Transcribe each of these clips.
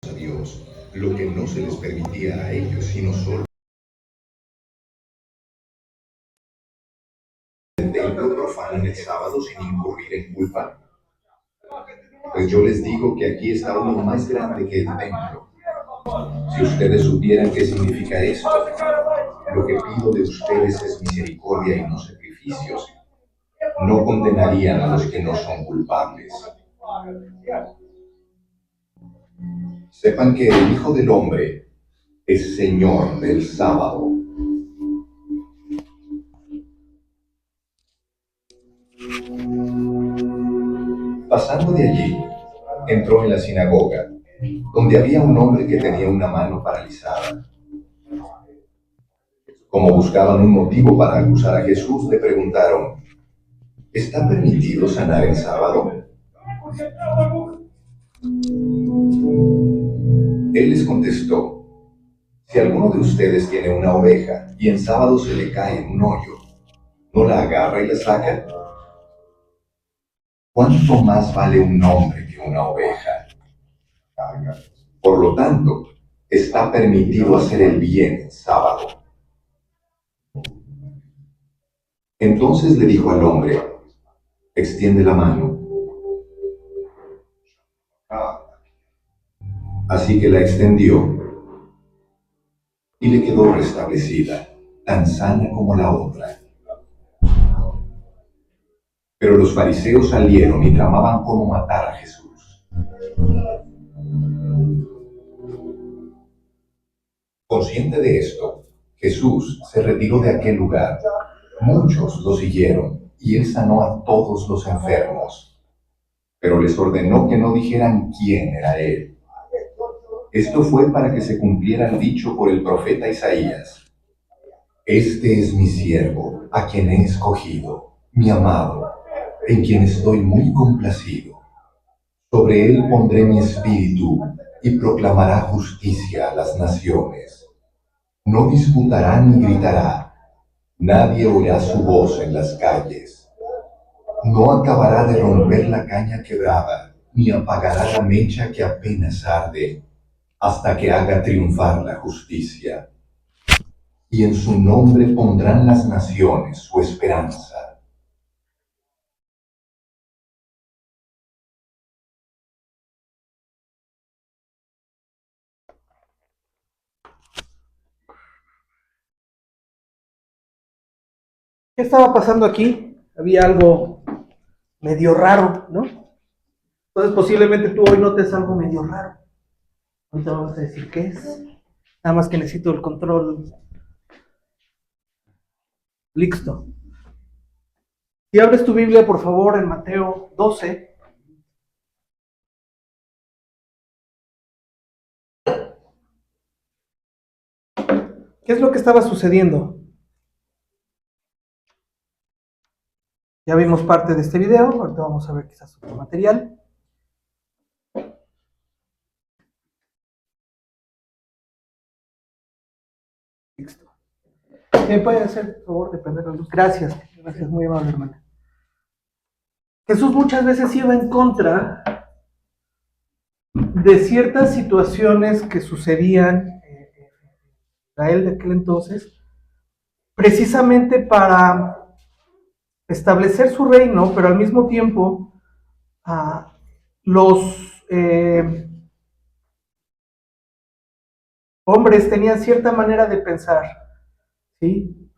a Dios, lo que no se les permitía a ellos, sino solo el templo profanan el sábado sin incurrir en culpa. Pues yo les digo que aquí está uno más grande que el templo. Si ustedes supieran qué significa esto, lo que pido de ustedes es misericordia y no sacrificios, no condenarían a los que no son culpables. Sepan que el Hijo del Hombre es Señor del sábado. Pasando de allí, entró en la sinagoga, donde había un hombre que tenía una mano paralizada. Como buscaban un motivo para acusar a Jesús, le preguntaron: ¿está permitido sanar en sábado? Él les contestó: si alguno de ustedes tiene una oveja y en sábado se le cae en un hoyo, ¿no la agarra y la saca? ¿Cuánto más vale un hombre que una oveja? Por lo tanto, está permitido hacer el bien en sábado. Entonces le dijo al hombre: extiende la mano. Así que la extendió y le quedó restablecida, tan sana como la otra. Pero los fariseos salieron y tramaban cómo matar a Jesús. Consciente de esto, Jesús se retiró de aquel lugar. Muchos lo siguieron y él sanó a todos los enfermos, pero les ordenó que no dijeran quién era él. Esto fue para que se cumpliera el dicho por el profeta Isaías: este es mi siervo, a quien he escogido, mi amado, en quien estoy muy complacido. Sobre él pondré mi espíritu y proclamará justicia a las naciones. No disputará ni gritará, nadie oirá su voz en las calles. No acabará de romper la caña quebrada, ni apagará la mecha que apenas arde, hasta que haga triunfar la justicia. Y en su nombre pondrán las naciones su esperanza. ¿Qué estaba pasando aquí? Había algo medio raro, ¿no? Entonces posiblemente tú hoy notes algo medio raro. Ahorita vamos a decir qué es. Nada más que necesito el control. Listo. Si abres tu Biblia, por favor, en Mateo 12. ¿Qué es lo que estaba sucediendo? Ya vimos parte de este video, ahorita vamos a ver quizás otro material. Listo. ¿Me puede hacer por favor de prender la luz? Gracias, gracias, muy amable hermana. Jesús muchas veces iba en contra de ciertas situaciones que sucedían en Israel de aquel entonces, precisamente para establecer su reino, pero al mismo tiempo los hombres tenían cierta manera de pensar, ¿sí?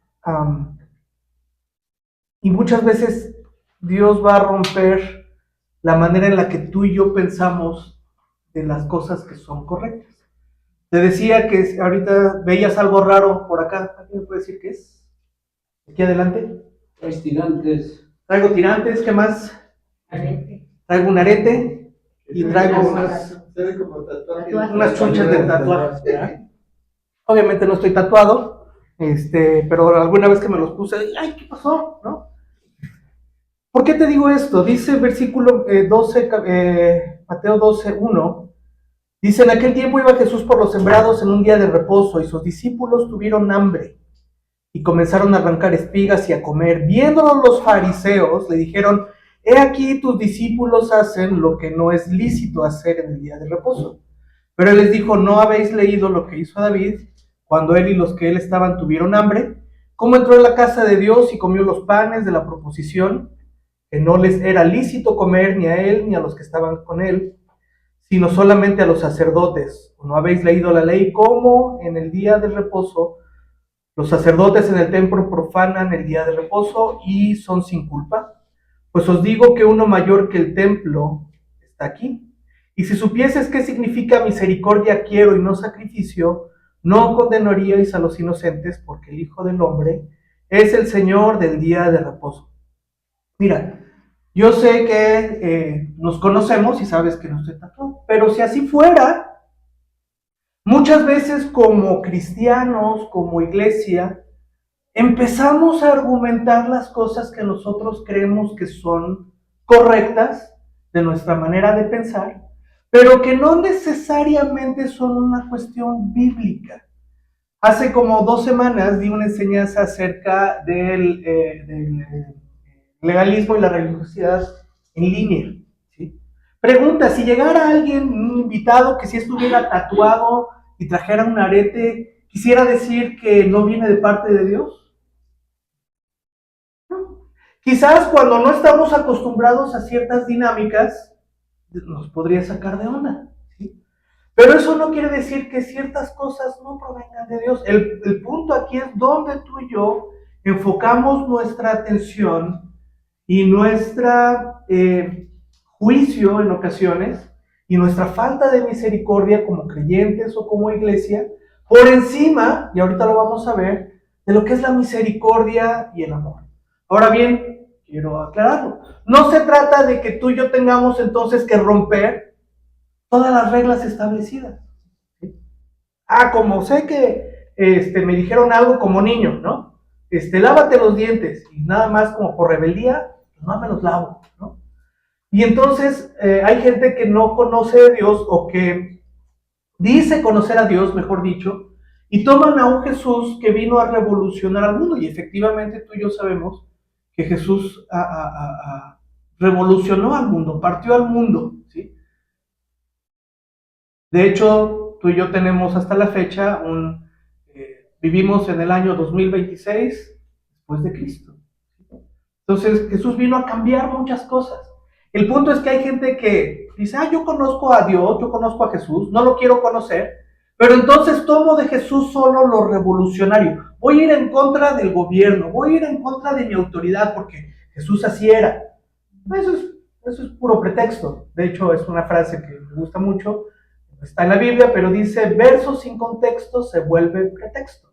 Y muchas veces Dios va a romper la manera en la que tú y yo pensamos de las cosas que son correctas. Te decía que ahorita veías algo raro por acá. ¿Alguien me puede decir qué es? Aquí adelante. Hay tirantes. Traigo tirantes, ¿qué más? Arete. Traigo un arete y traigo unas chunchas de tatuaje. Obviamente no estoy tatuado, pero alguna vez que me los puse, ¡ay, qué pasó! ¿No? ¿Por qué te digo esto? Dice versículo 12, Mateo 12:1. Dice: en aquel tiempo iba Jesús por los sembrados en un día de reposo, y sus discípulos tuvieron hambre, y comenzaron a arrancar espigas y a comer. Viéndolo los fariseos, le dijeron: he aquí tus discípulos hacen lo que no es lícito hacer en el día de reposo. Pero él les dijo, ¿no habéis leído lo que hizo David cuando él y los que él estaban tuvieron hambre? ¿Cómo entró en la casa de Dios y comió los panes de la proposición, que no les era lícito comer ni a él ni a los que estaban con él, sino solamente a los sacerdotes? ¿No habéis leído la ley? ¿Cómo en el día del reposo los sacerdotes en el templo profanan el día de reposo y son sin culpa? Pues os digo que uno mayor que el templo está aquí. Y si supieses qué significa misericordia quiero y no sacrificio, no condenaríais a los inocentes, porque el Hijo del Hombre es el Señor del día de reposo. Mira, yo sé que nos conocemos y sabes que no estoy tatuado, pero si así fuera, muchas veces como cristianos, como iglesia, empezamos a argumentar las cosas que nosotros creemos que son correctas de nuestra manera de pensar, pero que no necesariamente son una cuestión bíblica. Hace como 2 semanas di una enseñanza acerca del legalismo y la religiosidad en línea. ¿Sí? Pregunta, si llegara alguien, un invitado que si estuviera tatuado y trajera un arete, ¿quisiera decir que no viene de parte de Dios? No. Quizás cuando no estamos acostumbrados a ciertas dinámicas, nos podría sacar de onda. ¿Sí? Pero eso no quiere decir que ciertas cosas no provengan de Dios. El punto aquí es donde tú y yo enfocamos nuestra atención y nuestro juicio en ocasiones y nuestra falta de misericordia como creyentes o como iglesia por encima, y ahorita lo vamos a ver, de lo que es la misericordia y el amor. Ahora bien, quiero aclararlo. No se trata de que tú y yo tengamos entonces que romper todas las reglas establecidas. ¿Sí? Como sé que me dijeron algo como niño, ¿no? Lávate los dientes, y nada más como por rebeldía, no me los lavo, ¿no? Y entonces hay gente que no conoce a Dios o que dice conocer a Dios, mejor dicho, y toman a un Jesús que vino a revolucionar al mundo. Y efectivamente tú y yo sabemos que Jesús revolucionó al mundo, partió al mundo, ¿sí? De hecho, tú y yo tenemos hasta la fecha vivimos en el año 2026 después de Cristo. Entonces Jesús vino a cambiar muchas cosas. El punto es que hay gente que dice, yo conozco a Dios, yo conozco a Jesús, no lo quiero conocer, pero entonces tomo de Jesús solo lo revolucionario. Voy a ir en contra del gobierno, voy a ir en contra de mi autoridad porque Jesús así era. Eso es puro pretexto. De hecho, es una frase que me gusta mucho, está en la Biblia, pero dice, verso sin contexto se vuelve pretexto.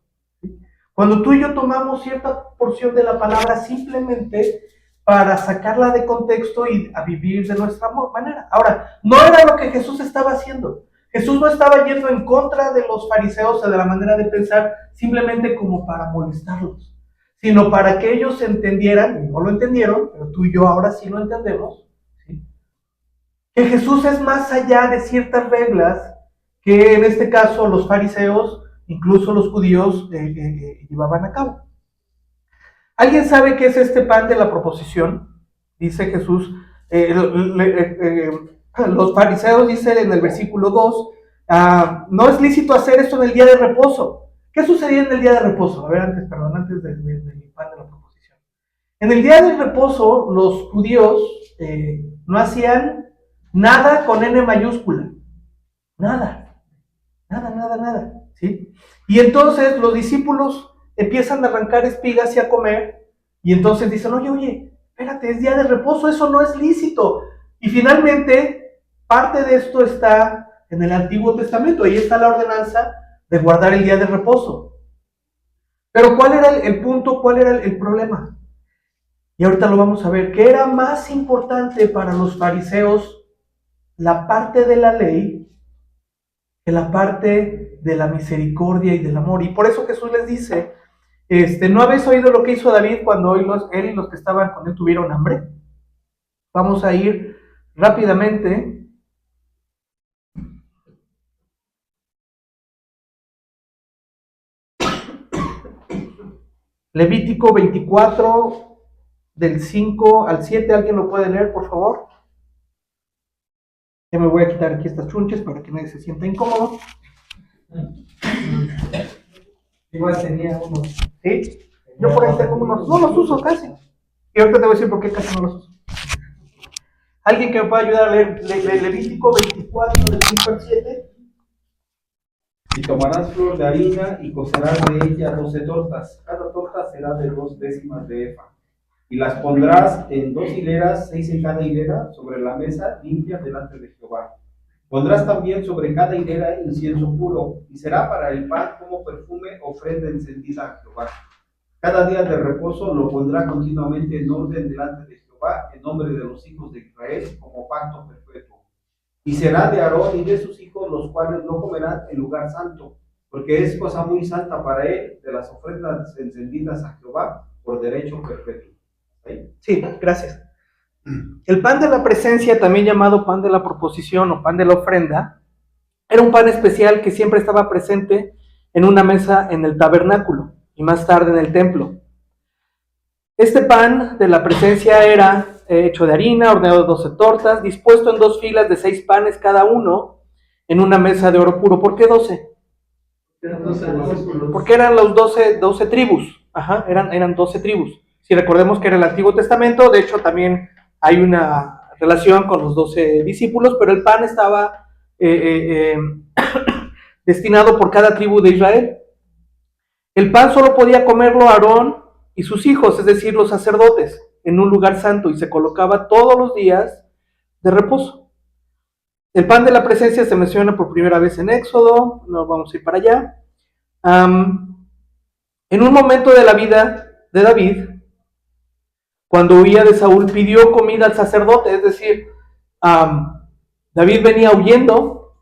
Cuando tú y yo tomamos cierta porción de la palabra simplemente para sacarla de contexto y a vivir de nuestra manera. Ahora, no era lo que Jesús estaba haciendo. Jesús no estaba yendo en contra de los fariseos o de la manera de pensar simplemente como para molestarlos, sino para que ellos entendieran, y no lo entendieron, pero tú y yo ahora sí lo entendemos, ¿sí? Que Jesús es más allá de ciertas reglas que en este caso los fariseos, incluso los judíos, llevaban a cabo. ¿Alguien sabe qué es este pan de la proposición? Dice Jesús, los fariseos dicen en el versículo 2, no es lícito hacer esto en el día de reposo. ¿Qué sucedía en el día de reposo? A ver, antes del pan de la proposición. En el día de reposo, los judíos no hacían nada con N mayúscula. Nada, ¿sí? Y entonces los discípulos empiezan a arrancar espigas y a comer, y entonces dicen, oye, espérate, es día de reposo, eso no es lícito. Y finalmente, parte de esto está en el Antiguo Testamento, ahí está la ordenanza de guardar el día de reposo. Pero ¿cuál era el punto? ¿Cuál era el problema? Y ahorita lo vamos a ver, que era más importante para los fariseos la parte de la ley que la parte de la misericordia y del amor. Y por eso Jesús les dice, ¿no habéis oído lo que hizo David cuando él y los que estaban con él tuvieron hambre? Vamos a ir rápidamente. Levítico 24, del 5 al 7, ¿alguien lo puede leer, por favor? Ya me voy a quitar aquí estas chunches para que nadie se sienta incómodo. Igual tenía unos. ¿Sí? Yo por ahí tengo unos. No los uso casi. Y ahorita te voy a decir por qué casi no los uso. ¿Alguien que me pueda ayudar a leer Levítico 24, del 5 al 7? Y tomarás flor de harina y cocerás de ella 12 tortas. Cada torta será de 2 décimas de efa. Y las pondrás en 2 hileras, 6 en cada hilera, sobre la mesa limpia delante de Jehová. Pondrás también sobre cada hilera incienso puro, y será para el pan como perfume, ofrenda encendida a Jehová. Cada día de reposo lo pondrá continuamente en orden delante de Jehová, en nombre de los hijos de Israel, como pacto perpetuo. Y será de Aarón y de sus hijos, los cuales no comerán en lugar santo, porque es cosa muy santa para él, de las ofrendas encendidas a Jehová, por derecho perpetuo. ¿Sí? Sí, gracias. El pan de la presencia, también llamado pan de la proposición o pan de la ofrenda, era un pan especial que siempre estaba presente en una mesa en el tabernáculo y más tarde en el templo. Este pan de la presencia era hecho de harina, horneado de 12 tortas, dispuesto en 2 filas de 6 panes cada uno en una mesa de oro puro. ¿Por qué 12? Porque eran los 12 tribus. Ajá, eran 12 tribus. Si recordemos que era el Antiguo Testamento, de hecho también hay una relación con los 12 discípulos, pero el pan estaba destinado por cada tribu de Israel. El pan solo podía comerlo Aarón y sus hijos, es decir, los sacerdotes, en un lugar santo, y se colocaba todos los días de reposo. El pan de la presencia se menciona por primera vez en Éxodo, nos vamos a ir para allá. En un momento de la vida de David, cuando huía de Saúl, pidió comida al sacerdote, es decir, David venía huyendo.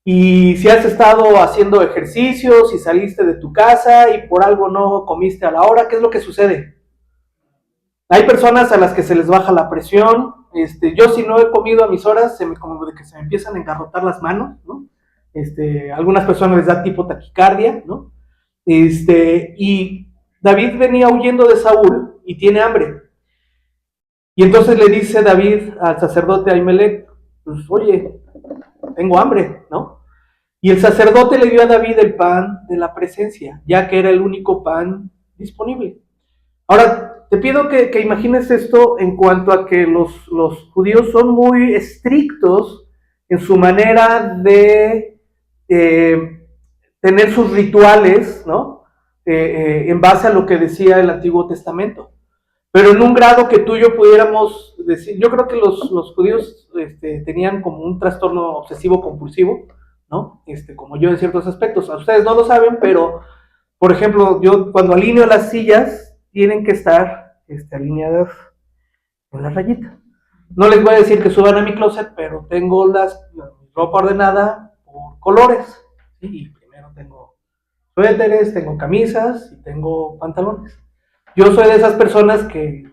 Y si has estado haciendo ejercicios, si saliste de tu casa y por algo no comiste a la hora, ¿qué es lo que sucede? Hay personas a las que se les baja la presión. Yo si no he comido a mis horas, como de que se me empiezan a engarrotar las manos, ¿no? Algunas personas les da tipo taquicardia, ¿no? Y David venía huyendo de Saúl y tiene hambre. Y entonces le dice David al sacerdote Ahimelech, pues oye, tengo hambre, ¿no? Y el sacerdote le dio a David el pan de la presencia, ya que era el único pan disponible. Ahora, te pido que imagines esto en cuanto a que los judíos son muy estrictos en su manera de tener sus rituales, ¿no? En base a lo que decía el Antiguo Testamento. Pero en un grado que tú y yo pudiéramos decir, yo creo que los judíos tenían como un trastorno obsesivo compulsivo, ¿no? Como yo en ciertos aspectos. A ustedes no lo saben, pero, por ejemplo, yo cuando alineo las sillas, tienen que estar alineadas en la rayita. No les voy a decir que suban a mi closet, pero tengo la ropa ordenada por colores. ¿Sí? Y primero tengo suéteres, tengo camisas y tengo pantalones. Yo soy de esas personas que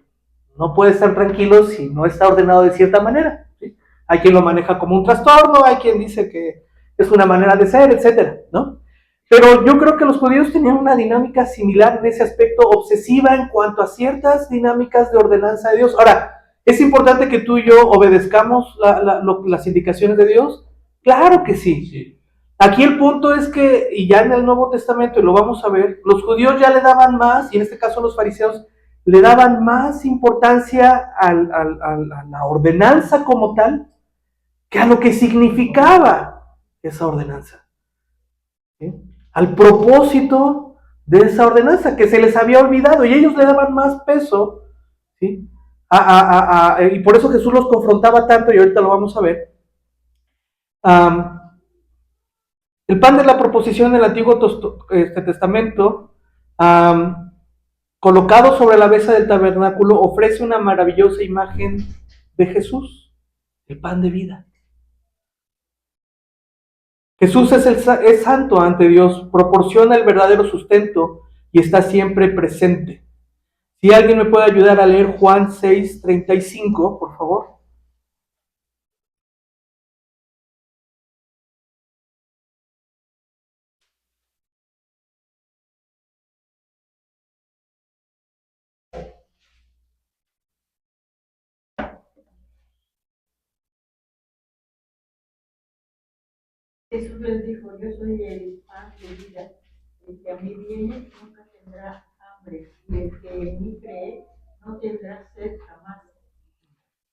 no puede estar tranquilo si no está ordenado de cierta manera. ¿Sí? Hay quien lo maneja como un trastorno, hay quien dice que es una manera de ser, etcétera, ¿no? Pero yo creo que los judíos tenían una dinámica similar en ese aspecto, obsesiva en cuanto a ciertas dinámicas de ordenanza de Dios. Ahora, ¿es importante que tú y yo obedezcamos las indicaciones de Dios? Claro que sí. Sí. Aquí el punto es que, y ya en el Nuevo Testamento, y lo vamos a ver, los judíos ya le daban más, y en este caso los fariseos, le daban más importancia a la ordenanza como tal que a lo que significaba esa ordenanza. ¿Sí? Al propósito de esa ordenanza que se les había olvidado, y ellos le daban más peso, ¿sí? Y por eso Jesús los confrontaba tanto, y ahorita lo vamos a ver. El pan de la proposición del Antiguo Testamento, colocado sobre la mesa del tabernáculo, ofrece una maravillosa imagen de Jesús, el pan de vida. Jesús es santo ante Dios, proporciona el verdadero sustento y está siempre presente. Si alguien me puede ayudar a leer Juan 6:35, por favor. Jesús les dijo, yo soy el pan de vida, el que a mí viene nunca tendrá hambre, y el que en mí cree no tendrá sed jamás.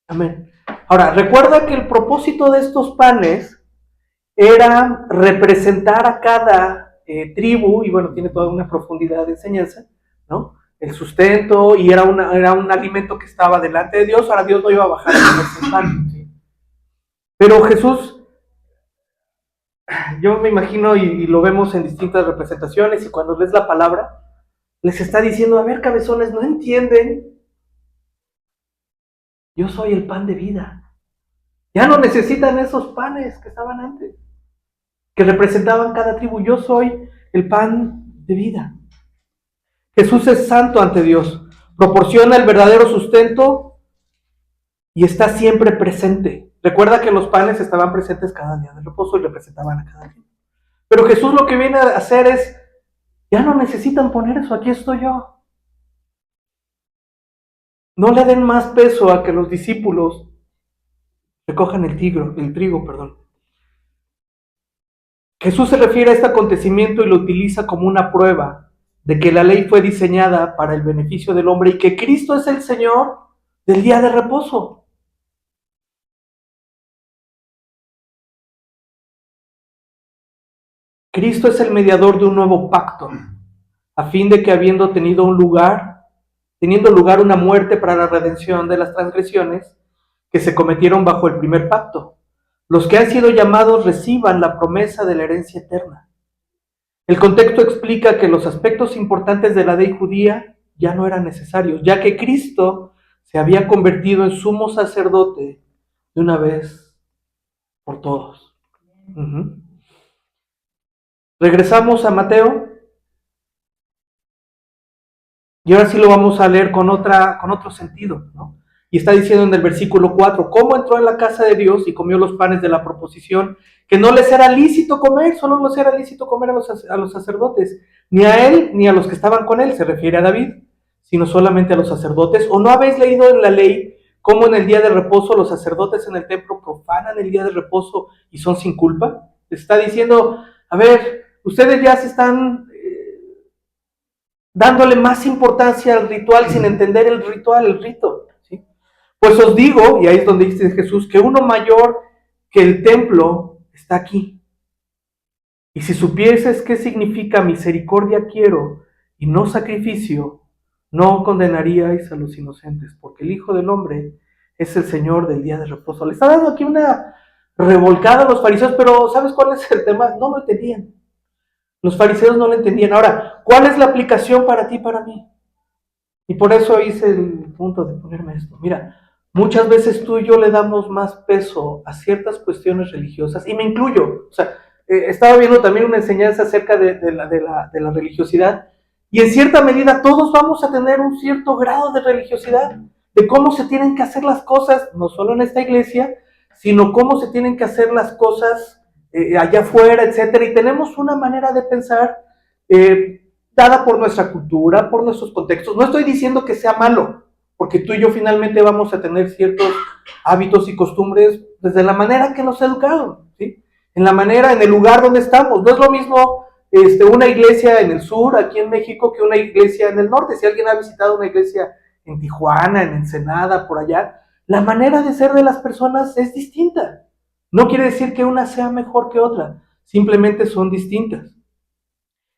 Amén. Ahora, recuerda que el propósito de estos panes era representar a cada tribu, y bueno, tiene toda una profundidad de enseñanza, ¿no? El sustento, y era un alimento que estaba delante de Dios. Ahora Dios no iba a bajar a comerse pan, ¿sí? Pero Jesús, yo me imagino, y lo vemos en distintas representaciones, y cuando lees la palabra, les está diciendo, a ver, cabezones, ¿no entienden? Yo soy el pan de vida. Ya no necesitan esos panes que estaban antes, que representaban cada tribu. Yo soy el pan de vida. Jesús es santo ante Dios, proporciona el verdadero sustento y está siempre presente. Recuerda que los panes estaban presentes cada día de reposo y representaban a cada día. Pero Jesús lo que viene a hacer es, ya no necesitan poner eso, aquí estoy yo. No le den más peso a que los discípulos recojan el trigo, perdón. Jesús se refiere a este acontecimiento y lo utiliza como una prueba de que la ley fue diseñada para el beneficio del hombre y que Cristo es el Señor del día de reposo. Cristo es el mediador de un nuevo pacto, a fin de que habiendo teniendo lugar una muerte para la redención de las transgresiones que se cometieron bajo el primer pacto, los que han sido llamados reciban la promesa de la herencia eterna. El contexto explica que los aspectos importantes de la ley judía ya no eran necesarios, ya que Cristo se había convertido en sumo sacerdote de una vez por todos. Regresamos a Mateo, y ahora sí lo vamos a leer con otro sentido, ¿no? Y está diciendo en el versículo 4, ¿cómo entró en la casa de Dios y comió los panes de la proposición que no les era lícito comer? Solo les era lícito comer a los sacerdotes, ni a él ni a los que estaban con él, se refiere a David, sino solamente a los sacerdotes. ¿O no habéis leído en la ley cómo en el día de reposo los sacerdotes en el templo profanan el día de reposo y son sin culpa? Está diciendo, a ver, ustedes ya se están dándole más importancia al ritual sin entender el rito, ¿sí? Pues os digo, y ahí es donde dice Jesús, que uno mayor que el templo está aquí. Y si supieses qué significa misericordia quiero y no sacrificio, no condenaríais a los inocentes, porque el Hijo del Hombre es el Señor del día de reposo. Le está dando aquí una revolcada a los fariseos, pero ¿sabes cuál es el tema? No lo entendían. Los fariseos no lo entendían. Ahora, ¿cuál es la aplicación para ti y para mí? Y por eso hice el punto de ponerme esto. Mira, muchas veces tú y yo le damos más peso a ciertas cuestiones religiosas, y me incluyo. O sea, estaba viendo también una enseñanza acerca de la religiosidad, y en cierta medida todos vamos a tener un cierto grado de religiosidad, de cómo se tienen que hacer las cosas, no solo en esta iglesia, sino cómo se tienen que hacer las cosas allá afuera, etcétera, y tenemos una manera de pensar dada por nuestra cultura, por nuestros contextos. No estoy diciendo que sea malo, porque tú y yo finalmente vamos a tener ciertos hábitos y costumbres desde la manera que nos educaron, ¿sí? En la manera, en el lugar donde estamos. No es lo mismo una iglesia en el sur, aquí en México, que una iglesia en el norte. Si alguien ha visitado una iglesia en Tijuana, en Ensenada, por allá, la manera de ser de las personas es distinta. No quiere decir que una sea mejor que otra, simplemente son distintas.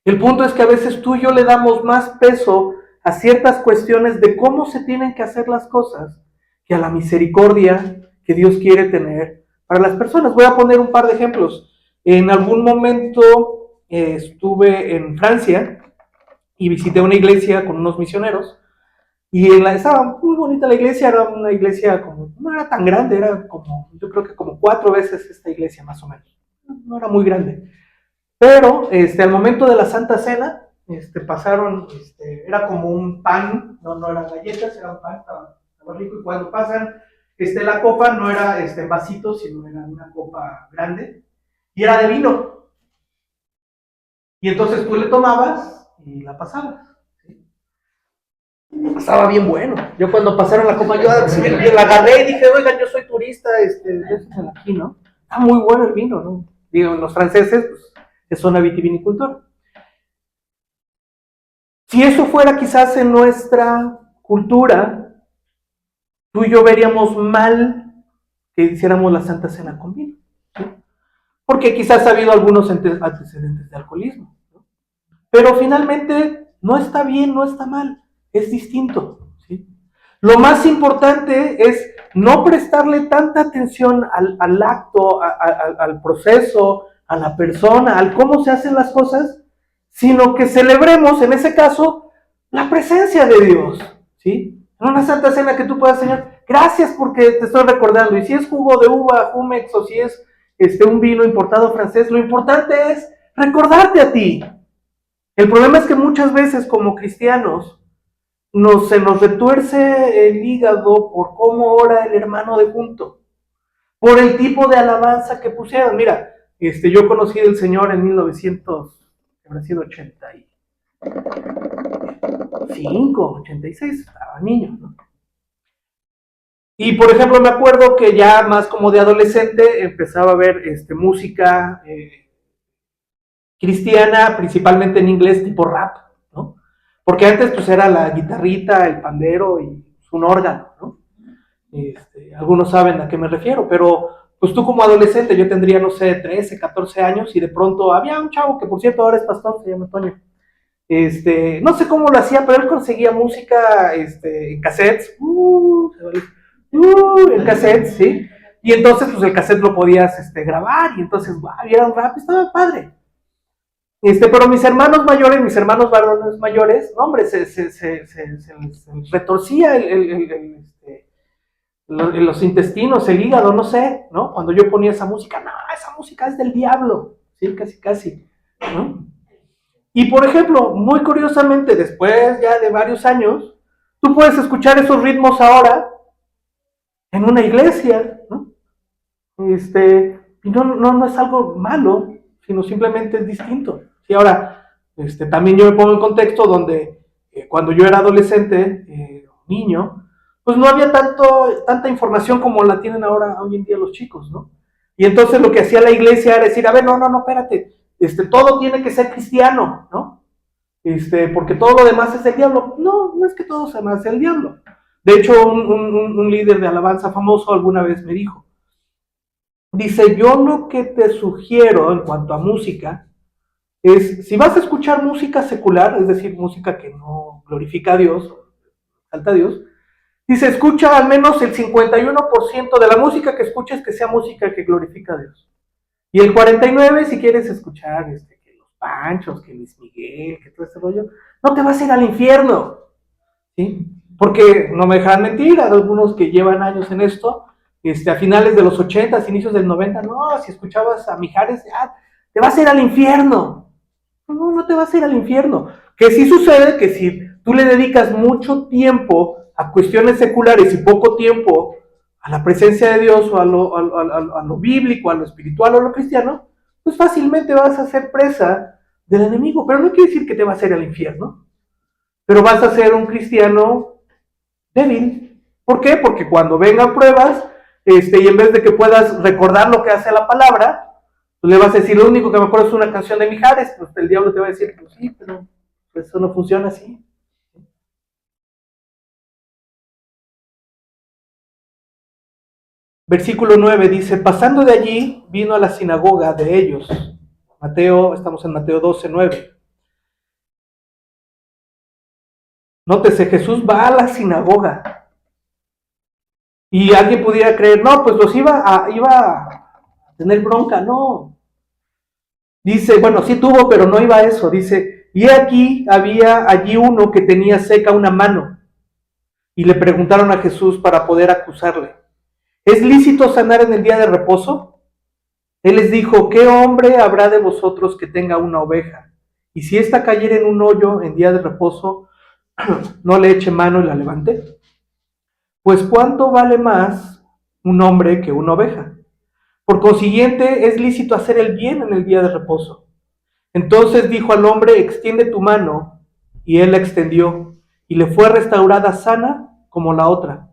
El punto es que a veces tú y yo le damos más peso a ciertas cuestiones de cómo se tienen que hacer las cosas que a la misericordia que Dios quiere tener para las personas. Voy a poner un par de ejemplos. En algún momento estuve en Francia y visité una iglesia con unos misioneros. Y estaba muy bonita la iglesia, era una iglesia no era tan grande, era yo creo que como 4 veces esta iglesia más o menos. No era muy grande. Pero al momento de la Santa Cena, pasaron, era como un pan, no eran galletas, era un pan, estaba rico, y cuando pasan la copa no era en vasitos, sino era una copa grande, y era de vino. Y entonces tú le tomabas y la pasabas. Estaba bien bueno. Yo cuando pasaron la copa, yo la agarré y dije, oigan, yo soy turista, déjenmela aquí, ¿no? Está muy bueno el vino, ¿no? digo, los franceses, pues, es zona vitivinicultora. Si eso fuera quizás en nuestra cultura, tú y yo veríamos mal que hiciéramos la Santa Cena con vino, ¿sí? Porque quizás ha habido algunos antecedentes de alcoholismo, ¿no? Pero finalmente no está bien, no está mal, es distinto, ¿sí? Lo más importante es no prestarle tanta atención al acto, al proceso, a la persona, al cómo se hacen las cosas, sino que celebremos, en ese caso, la presencia de Dios, ¿sí? En una Santa Cena que tú puedas, Señor, gracias porque te estoy recordando, y si es jugo de uva, Jumex, o si es un vino importado francés, lo importante es recordarte a ti. El problema es que muchas veces como cristianos se nos retuerce el hígado por cómo ora el hermano de junto, por el tipo de alabanza que pusieron. Mira, yo conocí al Señor en 1985, 86, estaba niño, ¿no? Y por ejemplo me acuerdo que ya más como de adolescente empezaba a ver música cristiana, principalmente en inglés, tipo rap, ¿no? Porque antes pues era la guitarrita, el pandero y un órgano, ¿no? Algunos saben a qué me refiero, pero pues tú como adolescente, yo tendría, no sé, 13, 14 años, y de pronto había un chavo que por cierto ahora es pastor, se llama Toño. No sé cómo lo hacía, pero él conseguía música en cassettes, en cassettes, ¿sí? Y entonces pues el cassette lo podías grabar, y entonces, wow, era un rap, estaba padre. Pero mis hermanos varones mayores, no, hombre, se les retorcía los intestinos, el hígado, no sé, ¿no? Cuando yo ponía esa música, no, esa música es del diablo, sí, casi, ¿no? Y por ejemplo, muy curiosamente, después ya de varios años, tú puedes escuchar esos ritmos ahora en una iglesia, ¿no? Y no es algo malo, sino simplemente es distinto. Y ahora, también yo me pongo en contexto donde cuando yo era adolescente, niño, pues no había tanta información como la tienen ahora, hoy en día los chicos, ¿no? Y entonces lo que hacía la iglesia era decir, a ver, no, espérate, todo tiene que ser cristiano, ¿no? Porque todo lo demás es del diablo. No, no es que todo sea más del diablo. De hecho, un líder de alabanza famoso alguna vez me dijo, dice, yo lo que te sugiero en cuanto a música es, si vas a escuchar música secular, es decir, música que no glorifica a Dios, exalta a Dios, dice, escucha al menos el 51% de la música que escuches que sea música que glorifica a Dios. Y el 49%, si quieres escuchar que los Panchos, que Luis Miguel, que todo ese rollo, no te vas a ir al infierno, ¿sí? Porque no me dejan mentir, hay algunos que llevan años en esto, a finales de los 80, inicios del 90, no, si escuchabas a Mijares, te vas a ir al infierno. No te vas a ir al infierno. Que sí sucede que si tú le dedicas mucho tiempo a cuestiones seculares y poco tiempo a la presencia de Dios o a lo bíblico, a lo espiritual o a lo cristiano, pues fácilmente vas a ser presa del enemigo. Pero no quiere decir que te vas a ir al infierno, pero vas a ser un cristiano débil. ¿Por qué? Porque cuando vengan pruebas, y en vez de que puedas recordar lo que hace la palabra, pues le vas a decir, lo único que me acuerdo es una canción de Mijares, pues el diablo te va a decir, pues sí, pero eso no funciona así. Versículo 9 dice, pasando de allí, vino a la sinagoga de ellos. Estamos en Mateo 12:9. Nótese, Jesús va a la sinagoga. Y alguien pudiera creer, no, pues los iba a tener bronca, no. Dice, bueno, sí tuvo, pero no iba a eso. Dice, y aquí había allí uno que tenía seca una mano. Y le preguntaron a Jesús para poder acusarle, ¿es lícito sanar en el día de reposo? Él les dijo, ¿qué hombre habrá de vosotros que tenga una oveja? Y si ésta cayera en un hoyo en día de reposo, ¿no le eche mano y la levante? Pues ¿cuánto vale más un hombre que una oveja? Por consiguiente, es lícito hacer el bien en el día de reposo. Entonces dijo al hombre, extiende tu mano, y él la extendió, y le fue restaurada sana como la otra.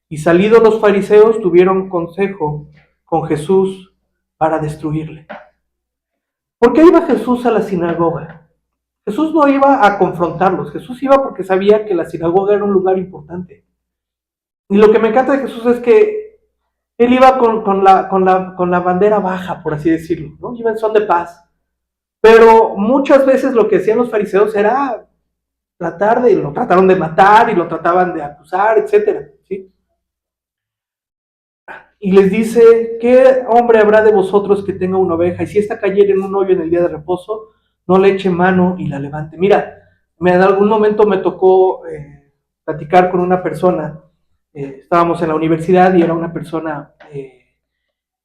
Y salidos los fariseos tuvieron consejo con Jesús para destruirle. ¿Por qué iba Jesús a la sinagoga? Jesús no iba a confrontarlos, Jesús iba porque sabía que la sinagoga era un lugar importante. Y lo que me encanta de Jesús es que él iba con la bandera baja, por así decirlo, ¿no? Iba en son de paz. Pero muchas veces lo que hacían los fariseos era lo trataron de matar y lo trataban de acusar, etcétera, ¿sí? Y les dice, ¿qué hombre habrá de vosotros que tenga una oveja? Y si esta cayera en un hoyo en el día de reposo, no le eche mano y la levante. Mira, en algún momento me tocó platicar con una persona, estábamos en la universidad y era una persona,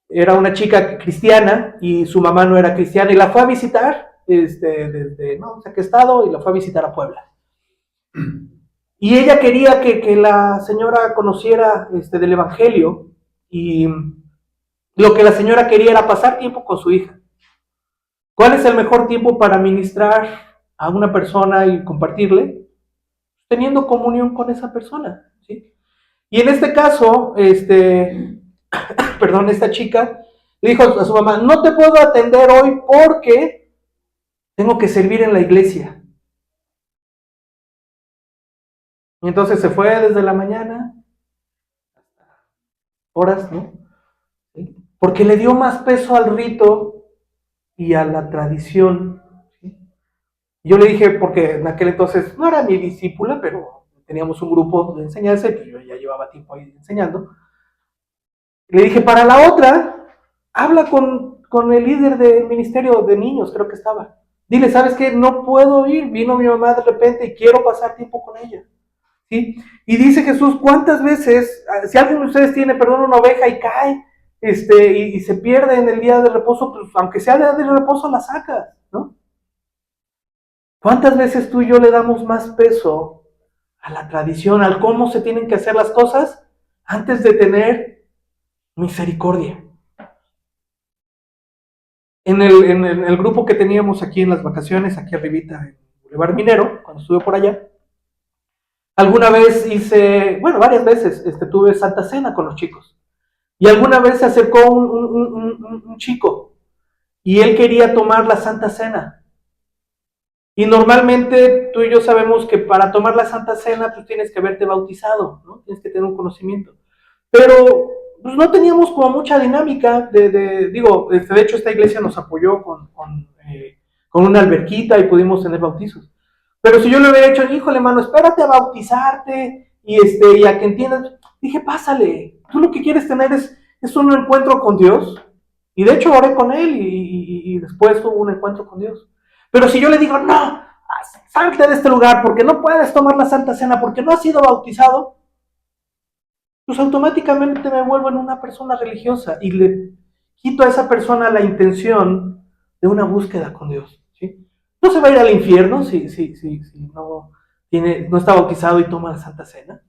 era una chica cristiana y su mamá no era cristiana y la fue a visitar, desde no sé qué estado, y la fue a visitar a Puebla. Y ella quería que la señora conociera del Evangelio, y lo que la señora quería era pasar tiempo con su hija. ¿Cuál es el mejor tiempo para ministrar a una persona y compartirle? Teniendo comunión con esa persona, ¿sí? Y en este caso, esta chica le dijo a su mamá, no te puedo atender hoy porque tengo que servir en la iglesia. Y entonces se fue desde la mañana, horas, ¿no? ¿Sí? Porque le dio más peso al rito y a la tradición. ¿Sí? Yo le dije, porque en aquel entonces no era mi discípula, pero teníamos un grupo de enseñanza y pues yo ya llevaba tiempo ahí enseñando. Le dije, para la otra, habla con el líder del ministerio de niños, creo que estaba. Dile, ¿sabes qué? No puedo ir, vino mi mamá de repente y quiero pasar tiempo con ella. ¿Sí? Y dice Jesús, ¿cuántas veces, si alguien de ustedes tiene, perdón, una oveja y cae, y se pierde en el día de reposo, pues aunque sea día de reposo la sacas, ¿no? ¿Cuántas veces tú y yo le damos más peso a la tradición, al cómo se tienen que hacer las cosas, antes de tener misericordia? En el grupo que teníamos aquí en las vacaciones, aquí arribita, en Boulevard Minero, cuando estuve por allá, alguna vez varias veces tuve Santa Cena con los chicos. Y alguna vez se acercó un chico y él quería tomar la Santa Cena. Y normalmente tú y yo sabemos que para tomar la Santa Cena tú tienes que haberte bautizado, ¿no? Tienes que tener un conocimiento. Pero pues, no teníamos como mucha dinámica de hecho esta iglesia nos apoyó con una alberquita y pudimos tener bautizos. Pero si yo le hubiera dicho, híjole, hermano, espérate a bautizarte y a que entiendas, dije, pásale, tú lo que quieres tener es un encuentro con Dios. Y de hecho oré con él y después tuvo un encuentro con Dios. Pero si yo le digo, no, salte de este lugar porque no puedes tomar la Santa Cena, porque no has sido bautizado, pues automáticamente me vuelvo en una persona religiosa y le quito a esa persona la intención de una búsqueda con Dios, ¿sí? No se va a ir al infierno si no está bautizado y toma la Santa Cena.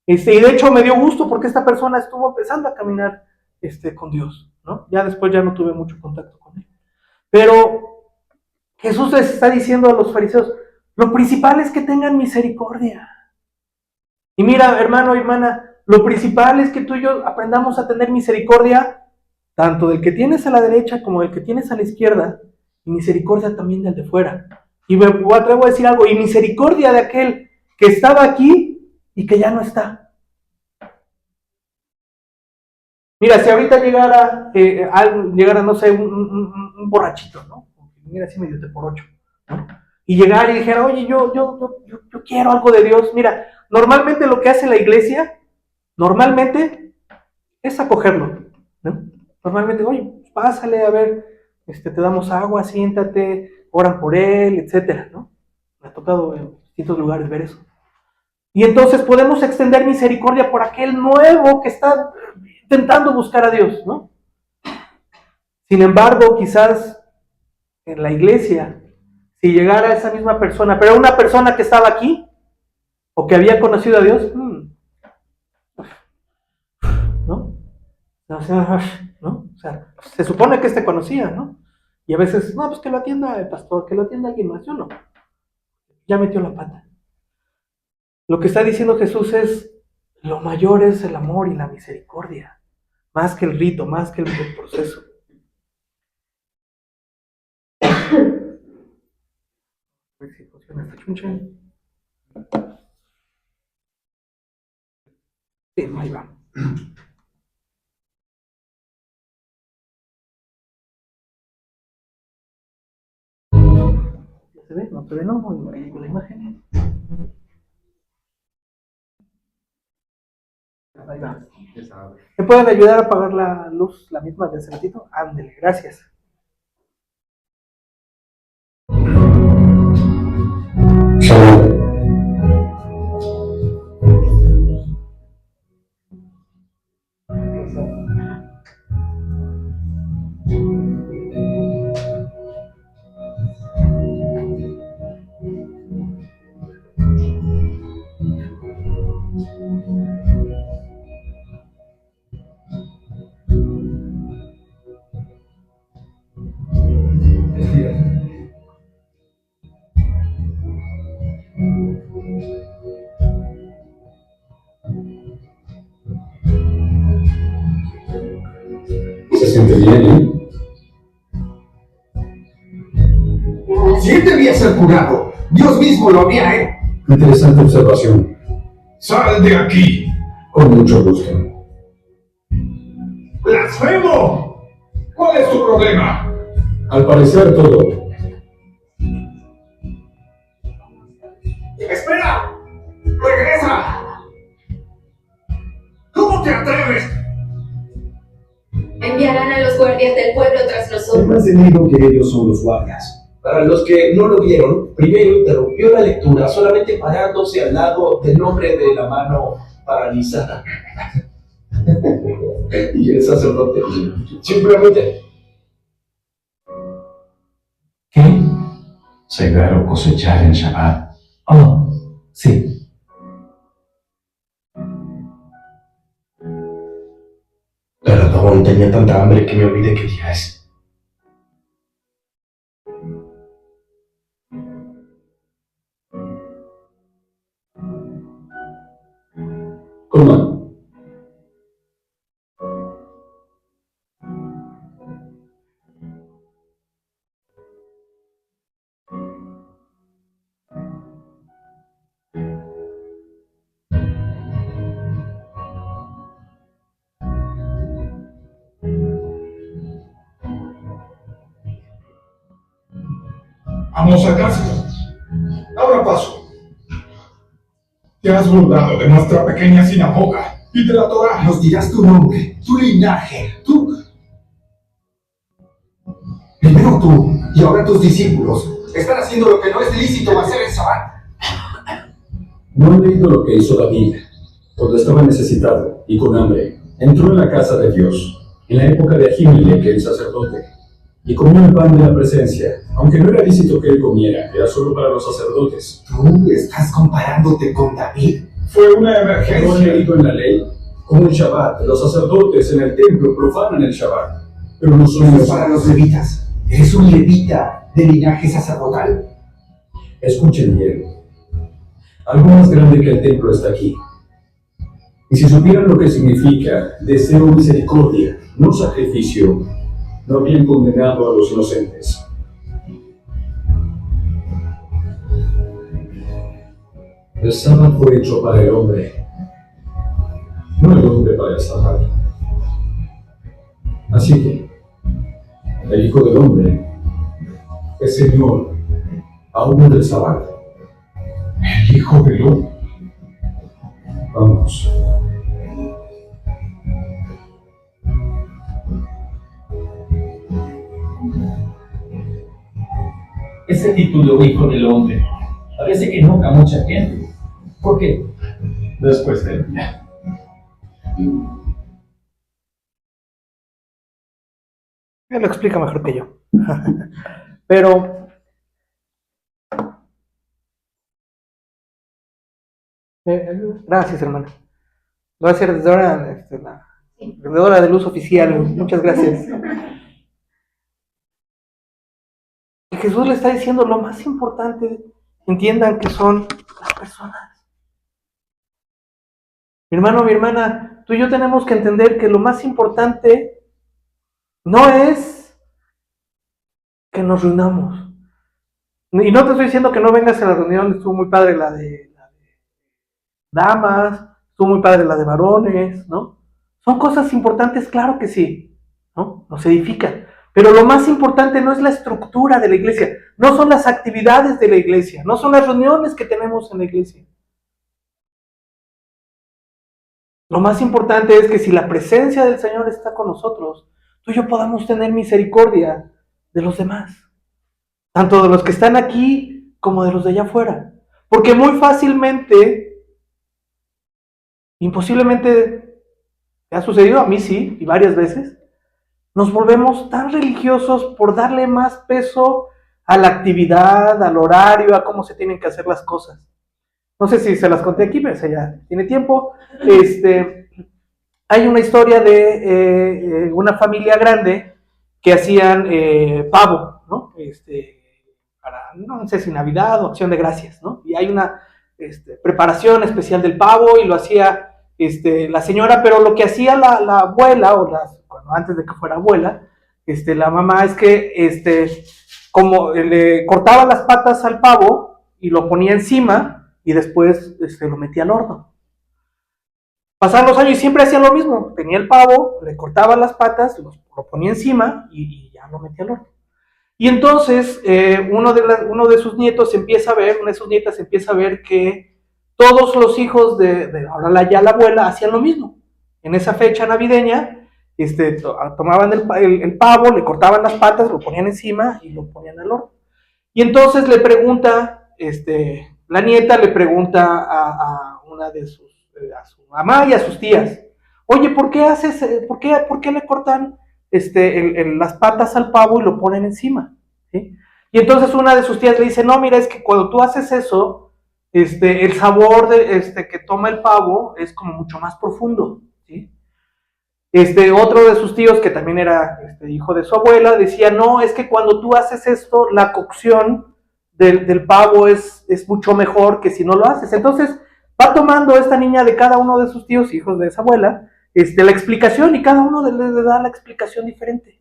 Y de hecho me dio gusto porque esta persona estuvo empezando a caminar con Dios, ¿no? Ya después ya no tuve mucho contacto con él. Pero Jesús les está diciendo a los fariseos, lo principal es que tengan misericordia. Y mira, hermano y hermana, lo principal es que tú y yo aprendamos a tener misericordia, tanto del que tienes a la derecha como del que tienes a la izquierda, y misericordia también del de fuera. Y me atrevo a decir algo, y misericordia de aquel que estaba aquí y que ya no está. Mira, si ahorita llegara no sé, un borrachito, ¿no? Mira, así medio de por ocho, ¿no? Y llegara y dijera, oye, yo quiero algo de Dios. Mira, normalmente lo que hace la iglesia, es acogerlo, ¿no? Normalmente, oye, pásale, a ver, te damos agua, siéntate, oran por él, etcétera, ¿no? Me ha tocado en distintos lugares ver eso. Y entonces podemos extender misericordia por aquel nuevo que está intentando buscar a Dios, ¿no? Sin embargo, quizás en la iglesia, si llegara esa misma persona, pero una persona que estaba aquí, o que había conocido a Dios, ¿no? O sea, se supone que conocía, ¿no? Y a veces, no, pues que lo atienda el pastor, que lo atienda alguien más. Yo no. Ya metió la pata. Lo que está diciendo Jesús es, lo mayor es el amor y la misericordia, más que el rito, más que el proceso. A ver si funciona esta chunche. Sí, ahí va. ¿Ya se ve? No se ve, no, ahí con la imagen. Ahí va. ¿Me pueden ayudar a apagar la luz, la misma de hace ratito? Ándele, gracias. Se siente bien, ¿eh? Si debía ser curado, Dios mismo lo había hecho. Interesante observación. ¡Sal de aquí! Con mucho gusto. ¡Blasfemo! ¿Cuál es tu problema? Al parecer todo. ¡Espera! ¡Regresa! ¿Cómo te atreves? Enviarán a los guardias del pueblo tras Tengo nosotros. entendido que ellos son los guardias. Para los que no lo vieron, primero interrumpió la lectura solamente parándose al lado del nombre de la mano paralizada. Y el sacerdote simplemente... ¿Qué? Segar o cosechar en Shabbat. Oh, sí. Perdón, tenía tanta hambre que me olvidé qué día es. Coman. Vamos a casa. Abra paso. Te has burlado de nuestra pequeña sinagoga y de la Torah. Nos dirás tu nombre, tu linaje, tú. Primero tú, y ahora tus discípulos. Están haciendo lo que no es lícito hacer en Shabbat. No he leído lo que hizo David cuando estaba necesitado y con hambre. Entró en la casa de Dios, en la época de Ahimelech, el sacerdote, y comió el pan de la presencia, aunque no era lícito que él comiera, era solo para los sacerdotes. ¿Tú estás comparándote con David? Fue una ¿No he emergencia. leído en la ley? Como el Shabbat, los sacerdotes en el templo profanan el Shabbat, pero no son Eso es los... para los levitas. Eres un levita de linaje sacerdotal. Escuchen bien. Algo más grande que el templo está aquí. Y si supieran lo que significa deseo misericordia, no sacrificio, no habrían condenado a los inocentes. El sábado fue hecho para el hombre, no el hombre para el sábado. Así que, el Hijo del Hombre es Señor aún del sábado. El hijo del hombre. Vamos. Ese título hijo del hombre parece que enoja a mucha gente. ¿Por qué? Después del día. Él lo explica mejor que yo. Pero gracias, hermano. Va a ser desde ahora la vendedora de luz oficial. Muchas gracias. Y Jesús le está diciendo lo más importante. Entiendan que son las personas. Mi hermano, mi hermana, tú y yo tenemos que entender que lo más importante no es que nos reunamos. Y no te estoy diciendo que no vengas a la reunión, estuvo muy padre la de damas, estuvo muy padre la de varones, ¿no? Son cosas importantes, claro que sí, ¿no? Nos edifican. Pero lo más importante no es la estructura de la iglesia, no son las actividades de la iglesia, no son las reuniones que tenemos en la iglesia. Lo más importante es que si la presencia del Señor está con nosotros, tú y yo podamos tener misericordia de los demás, tanto de los que están aquí como de los de allá afuera. Porque muy fácilmente, imposiblemente, ha sucedido, a mí sí, y varias veces, nos volvemos tan religiosos por darle más peso a la actividad, al horario, a cómo se tienen que hacer las cosas. No sé si se las conté aquí, pero ya tiene tiempo. Hay una historia de una familia grande que hacían pavo, ¿no? Para, no sé si Navidad o Acción de Gracias, ¿no? Y hay una preparación especial del pavo y lo hacía la señora, pero lo que hacía la abuela, bueno, antes de que fuera abuela, la mamá es que como le cortaba las patas al pavo y lo ponía encima y después lo metía al horno. Pasaron los años y siempre hacía lo mismo. Tenía el pavo, le cortaba las patas, lo ponía encima y ya lo metía al horno. Y entonces uno de sus nietos empieza a ver, una de sus nietas empieza a ver que todos los hijos ahora ya la abuela hacían lo mismo. En esa fecha navideña, tomaban el pavo, le cortaban las patas, lo ponían encima y lo ponían al horno. Y entonces le pregunta, la nieta le pregunta a una de sus, a su mamá y a sus tías, oye, ¿por qué le cortan las patas al pavo y lo ponen encima? ¿Sí? Y entonces una de sus tías le dice, no, mira, es que cuando tú haces eso, el sabor que toma el pavo es como mucho más profundo, ¿sí? Otro de sus tíos, que también era hijo de su abuela, decía, no, es que cuando tú haces esto, la cocción del pavo es mucho mejor que si no lo haces. Entonces va tomando esta niña de cada uno de sus tíos, hijos de esa abuela, la explicación, y cada uno le da la explicación diferente.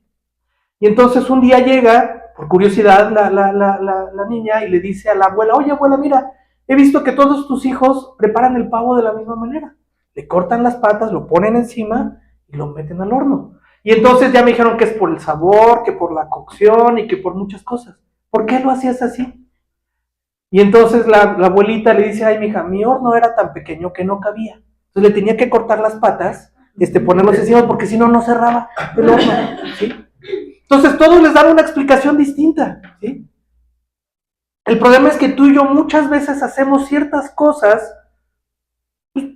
Y entonces un día llega, por curiosidad, la niña y le dice a la abuela, oye abuela, mira, he visto que todos tus hijos preparan el pavo de la misma manera. Le cortan las patas, lo ponen encima y lo meten al horno. Y entonces ya me dijeron que es por el sabor, que por la cocción y que por muchas cosas. ¿Por qué lo hacías así? Y entonces la abuelita le dice, ay, mija, mi horno era tan pequeño que no cabía. Entonces le tenía que cortar las patas, ponerlos encima, porque si no, no cerraba el horno, ¿sí? Entonces todos les dan una explicación distinta, ¿sí? El problema es que tú y yo muchas veces hacemos ciertas cosas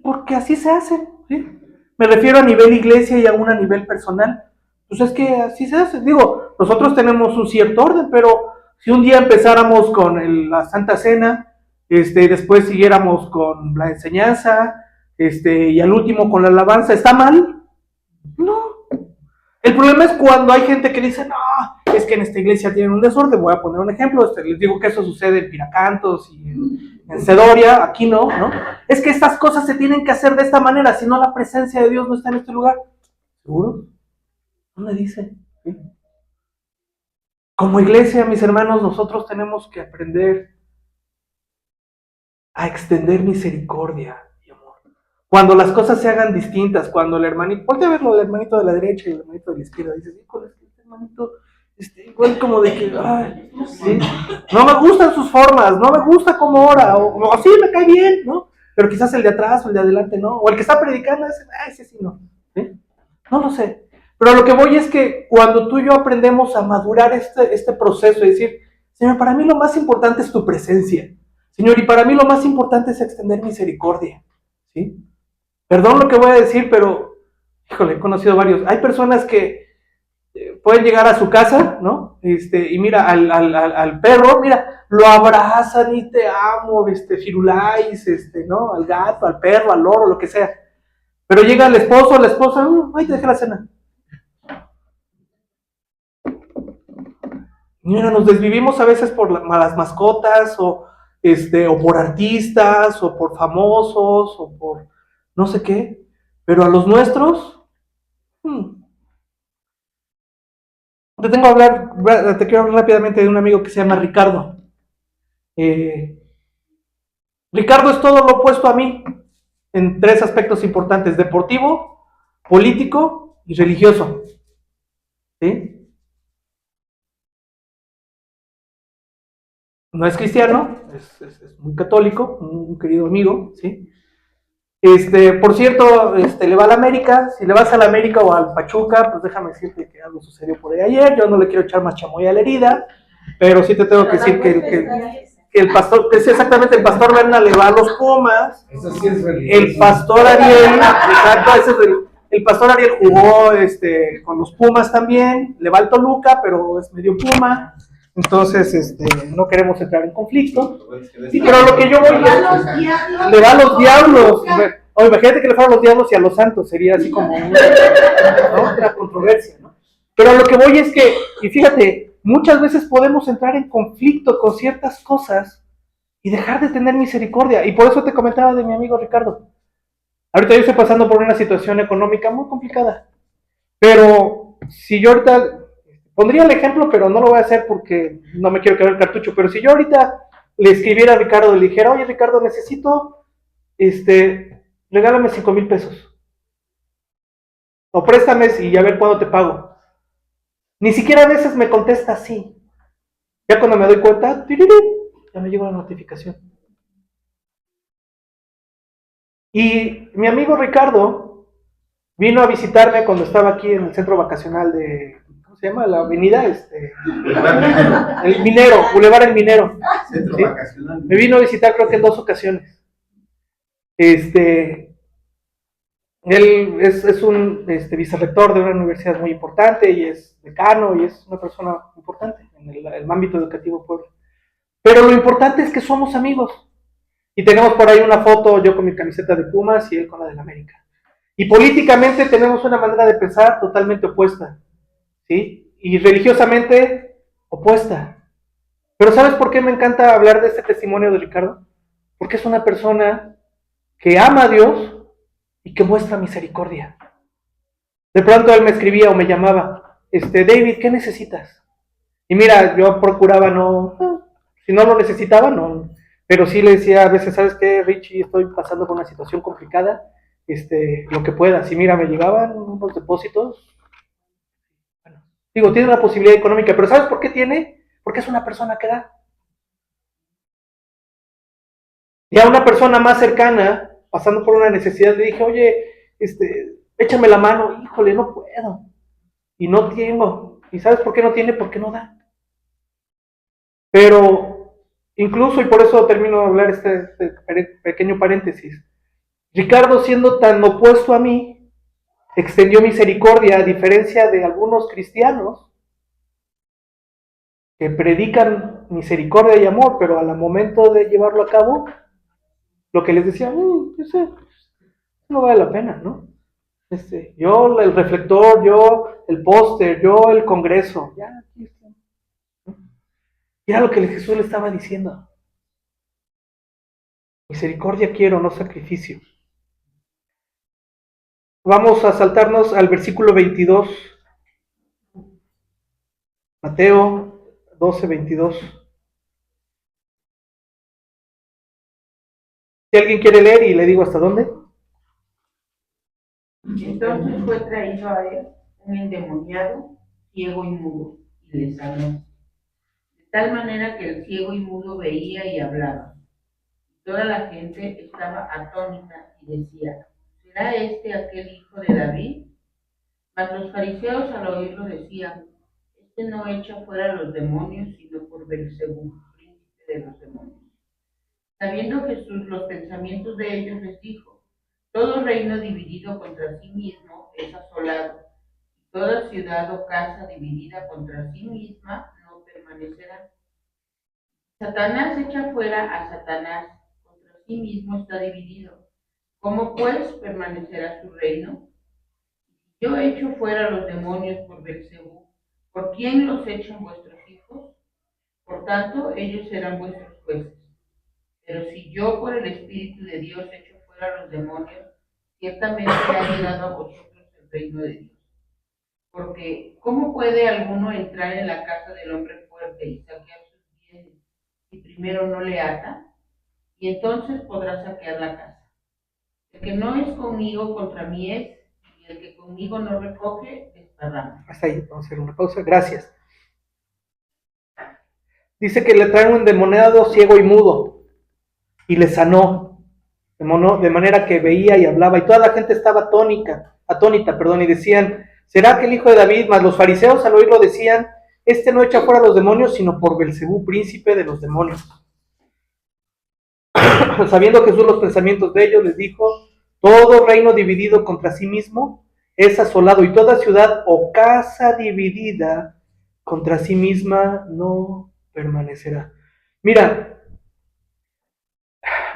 porque así se hacen, ¿sí? Me refiero a nivel iglesia y aún a nivel personal. Pues es que así se hace. Digo, nosotros tenemos un cierto orden, pero si un día empezáramos con la Santa Cena, después siguiéramos con la enseñanza, y al último con la alabanza, ¿está mal? No. El problema es cuando hay gente que dice, no, es que en esta iglesia tienen un desorden. Voy a poner un ejemplo, les digo que eso sucede en Piracantos y en Cedoria, aquí no. Es que estas cosas se tienen que hacer de esta manera, si no la presencia de Dios no está en este lugar. ¿Seguro? ¿Dónde dice? ¿Sí? Como iglesia, mis hermanos, nosotros tenemos que aprender a extender misericordia y amor. Cuando las cosas se hagan distintas, cuando el hermanito, ponte a verlo, el hermanito de la derecha y el hermanito de la izquierda, dices, híjole, este hermanito, igual como de que, ay, ¿sí? No me gustan sus formas, no me gusta cómo ora, o sí, me cae bien, ¿no? Pero quizás el de atrás o el de adelante no, o el que está predicando, ese sí no, ¿sí? No lo sé. Pero lo que voy es que cuando tú y yo aprendemos a madurar este proceso y decir, Señor, para mí lo más importante es tu presencia. Señor, y para mí lo más importante es extender misericordia. ¿Sí? Perdón lo que voy a decir, pero, híjole, he conocido varios. Hay personas que pueden llegar a su casa, ¿no? Y mira, al perro, mira, lo abrazan y te amo, firulais, ¿no? Al gato, al perro, al loro, lo que sea. Pero llega el esposo o la esposa, ay, te dejé la cena. Mira, nos desvivimos a veces por las mascotas, o por artistas, o por famosos, o por no sé qué, pero a los nuestros, te quiero hablar rápidamente de un amigo que se llama Ricardo. Ricardo es todo lo opuesto a mí en 3 aspectos importantes: deportivo, político y religioso. ¿Sí? No es cristiano, es muy católico, un querido amigo, ¿sí? Por cierto, le va a la América. Si le vas a la América o al Pachuca, pues déjame decirte que algo sucedió por ahí ayer. Yo no le quiero echar más chamoy a la herida, pero sí te tengo que decir que el pastor, que es exactamente el pastor Berna, le va a los Pumas. Eso sí es religioso. El pastor Ariel, exacto, ese es el pastor Ariel jugó con los Pumas también, le va al Toluca, pero es medio Puma. Entonces, no queremos entrar en conflicto. Sí, pero lo que yo voy es, le va a los diablos. O imagínate que le fueran a los diablos y a los santos, sería así como una controversia, ¿no? Pero lo que voy es que, y fíjate, muchas veces podemos entrar en conflicto con ciertas cosas y dejar de tener misericordia. Y por eso te comentaba de mi amigo Ricardo. Ahorita yo estoy pasando por una situación económica muy complicada. Pero si yo ahorita pondría el ejemplo, pero no lo voy a hacer porque no me quiero quedar el cartucho, pero si yo ahorita le escribiera a Ricardo y le dijera, oye Ricardo, necesito, regálame 5,000 pesos. O préstame y a ver cuándo te pago. Ni siquiera a veces me contesta así. Ya cuando me doy cuenta, ya me llegó la notificación. Y mi amigo Ricardo vino a visitarme cuando estaba aquí en el centro vacacional de, ¿cómo se llama? La avenida, el Minero, Boulevard El Minero. Centro ¿sí? vacacional. Me vino a visitar creo que en 2 ocasiones. Él es un vicerrector de una universidad muy importante y es decano y es una persona importante en el ámbito educativo de Puebla. Pero lo importante es que somos amigos. Y tenemos por ahí una foto, yo con mi camiseta de Pumas y él con la del América. Y políticamente tenemos una manera de pensar totalmente opuesta, ¿sí? Y religiosamente opuesta. Pero ¿sabes por qué me encanta hablar de este testimonio de Ricardo? Porque es una persona que ama a Dios y que muestra misericordia. De pronto él me escribía o me llamaba, David, ¿qué necesitas? Y mira, yo procuraba si no lo necesitaba, no. Pero sí le decía a veces, ¿sabes qué, Richie? Estoy pasando por una situación complicada, lo que puedas. Y mira, me llegaban unos depósitos. Bueno, digo, tiene una posibilidad económica, pero ¿sabes por qué tiene? Porque es una persona que da. Y a una persona más cercana, pasando por una necesidad, le dije, oye, échame la mano. Híjole, no puedo. Y no tengo. ¿Y sabes por qué no tiene? Porque no da. Pero incluso, y por eso termino de hablar este pequeño paréntesis, Ricardo, siendo tan opuesto a mí, extendió misericordia, a diferencia de algunos cristianos que predican misericordia y amor, pero al momento de llevarlo a cabo, lo que les decía, no vale la pena, ¿no? Yo el reflector, yo el póster, yo el congreso, ya, aquí está. Y era lo que Jesús le estaba diciendo. Misericordia quiero, no sacrificio. Vamos a saltarnos al versículo 22. Mateo 12:22. Si alguien quiere leer y le digo hasta dónde. Entonces fue traído a él un endemoniado, ciego y mudo, y le sanó. De tal manera que el ciego y mudo veía y hablaba. Toda la gente estaba atónita y decía, ¿será este aquel hijo de David? Mas los fariseos al oírlo decían, este no echa fuera los demonios, sino por Beelzebú, príncipe de los demonios. Sabiendo Jesús los pensamientos de ellos, les dijo, todo reino dividido contra sí mismo es asolado, y toda ciudad o casa dividida contra sí misma no permanecerá. Satanás echa fuera a Satanás, contra sí mismo está dividido. ¿Cómo pues permanecerá su reino? Yo echo fuera los demonios por Beelzebú. ¿Por quién los echan vuestros hijos? Por tanto, ellos serán vuestros jueces. Pero si yo por el Espíritu de Dios echo fuera los demonios, ciertamente ha llegado a vosotros el reino de Dios. Porque, ¿cómo puede alguno entrar en la casa del hombre fuerte y saquear sus bienes si primero no le ata, y entonces podrá saquear la casa. El que no es conmigo contra mí es, y el que conmigo no recoge, desparrama. Hasta ahí, vamos a hacer una pausa. Gracias. Dice que le traen un endemoniado ciego y mudo, y le sanó, de manera que veía y hablaba, y toda la gente estaba atónita, y decían, ¿será que el hijo de David? Mas los fariseos al oírlo decían, este no echa fuera a los demonios, sino por Belcebú, príncipe de los demonios. Sabiendo Jesús los pensamientos de ellos, les dijo, todo reino dividido contra sí mismo es asolado, y toda ciudad o casa dividida contra sí misma no permanecerá. Mira,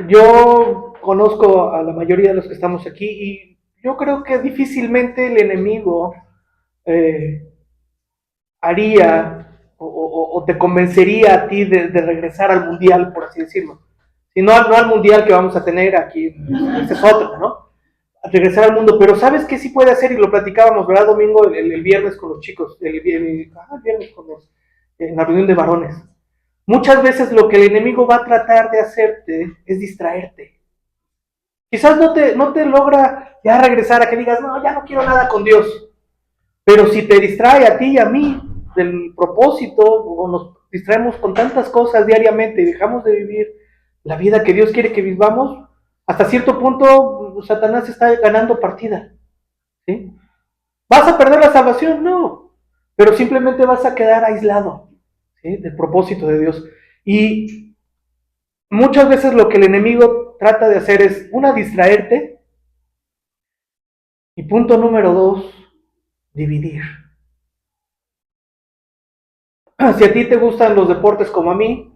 yo conozco a la mayoría de los que estamos aquí y yo creo que difícilmente el enemigo haría o te convencería a ti de regresar al mundial, por así decirlo. Y no al mundial que vamos a tener aquí, este es otro, ¿no? A regresar al mundo, pero ¿sabes qué sí puede hacer? Y lo platicábamos, ¿verdad? Domingo, el viernes con los chicos, el viernes con en la reunión de varones. Muchas veces lo que el enemigo va a tratar de hacerte es distraerte. Quizás no te logra ya regresar a que digas, no, ya no quiero nada con Dios. Pero si te distrae a ti y a mí del propósito, o nos distraemos con tantas cosas diariamente y dejamos de vivir la vida que Dios quiere que vivamos, hasta cierto punto Satanás está ganando partida. ¿Sí? ¿Vas a perder la salvación? No. Pero simplemente vas a quedar aislado, ¿sí?, del propósito de Dios. Y muchas veces lo que el enemigo trata de hacer es, una, distraerte, y punto número 2, dividir. Si a ti te gustan los deportes como a mí,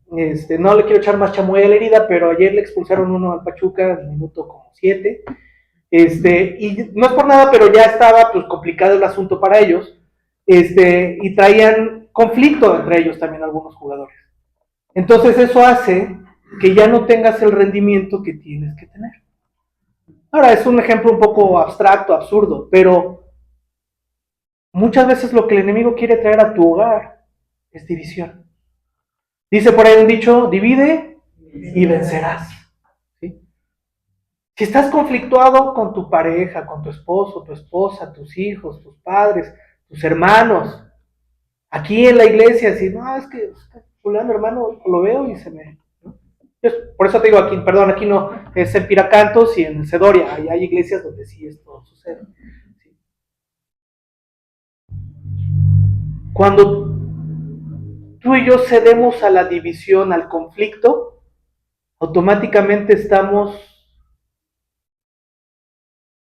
no le quiero echar más chamoy a la herida, pero ayer le expulsaron uno al Pachuca en el minuto como 7, y no es por nada, pero ya estaba pues complicado el asunto para ellos, y traían conflicto entre ellos también algunos jugadores. Entonces eso hace que ya no tengas el rendimiento que tienes que tener. Ahora, es un ejemplo un poco abstracto, absurdo, pero muchas veces lo que el enemigo quiere traer a tu hogar es división. Dice por ahí un dicho, divide y vencerás. ¿Sí? Si estás conflictuado con tu pareja, con tu esposo, tu esposa, tus hijos, tus padres, tus hermanos, aquí en la iglesia, si no, es que fulano hermano lo veo y se me... ¿no? Por eso te digo aquí, perdón, aquí no, es en Piracantos y en Cedoria, ahí hay iglesias donde sí esto sucede. ¿Sí? Cuando tú y yo cedemos a la división, al conflicto, automáticamente estamos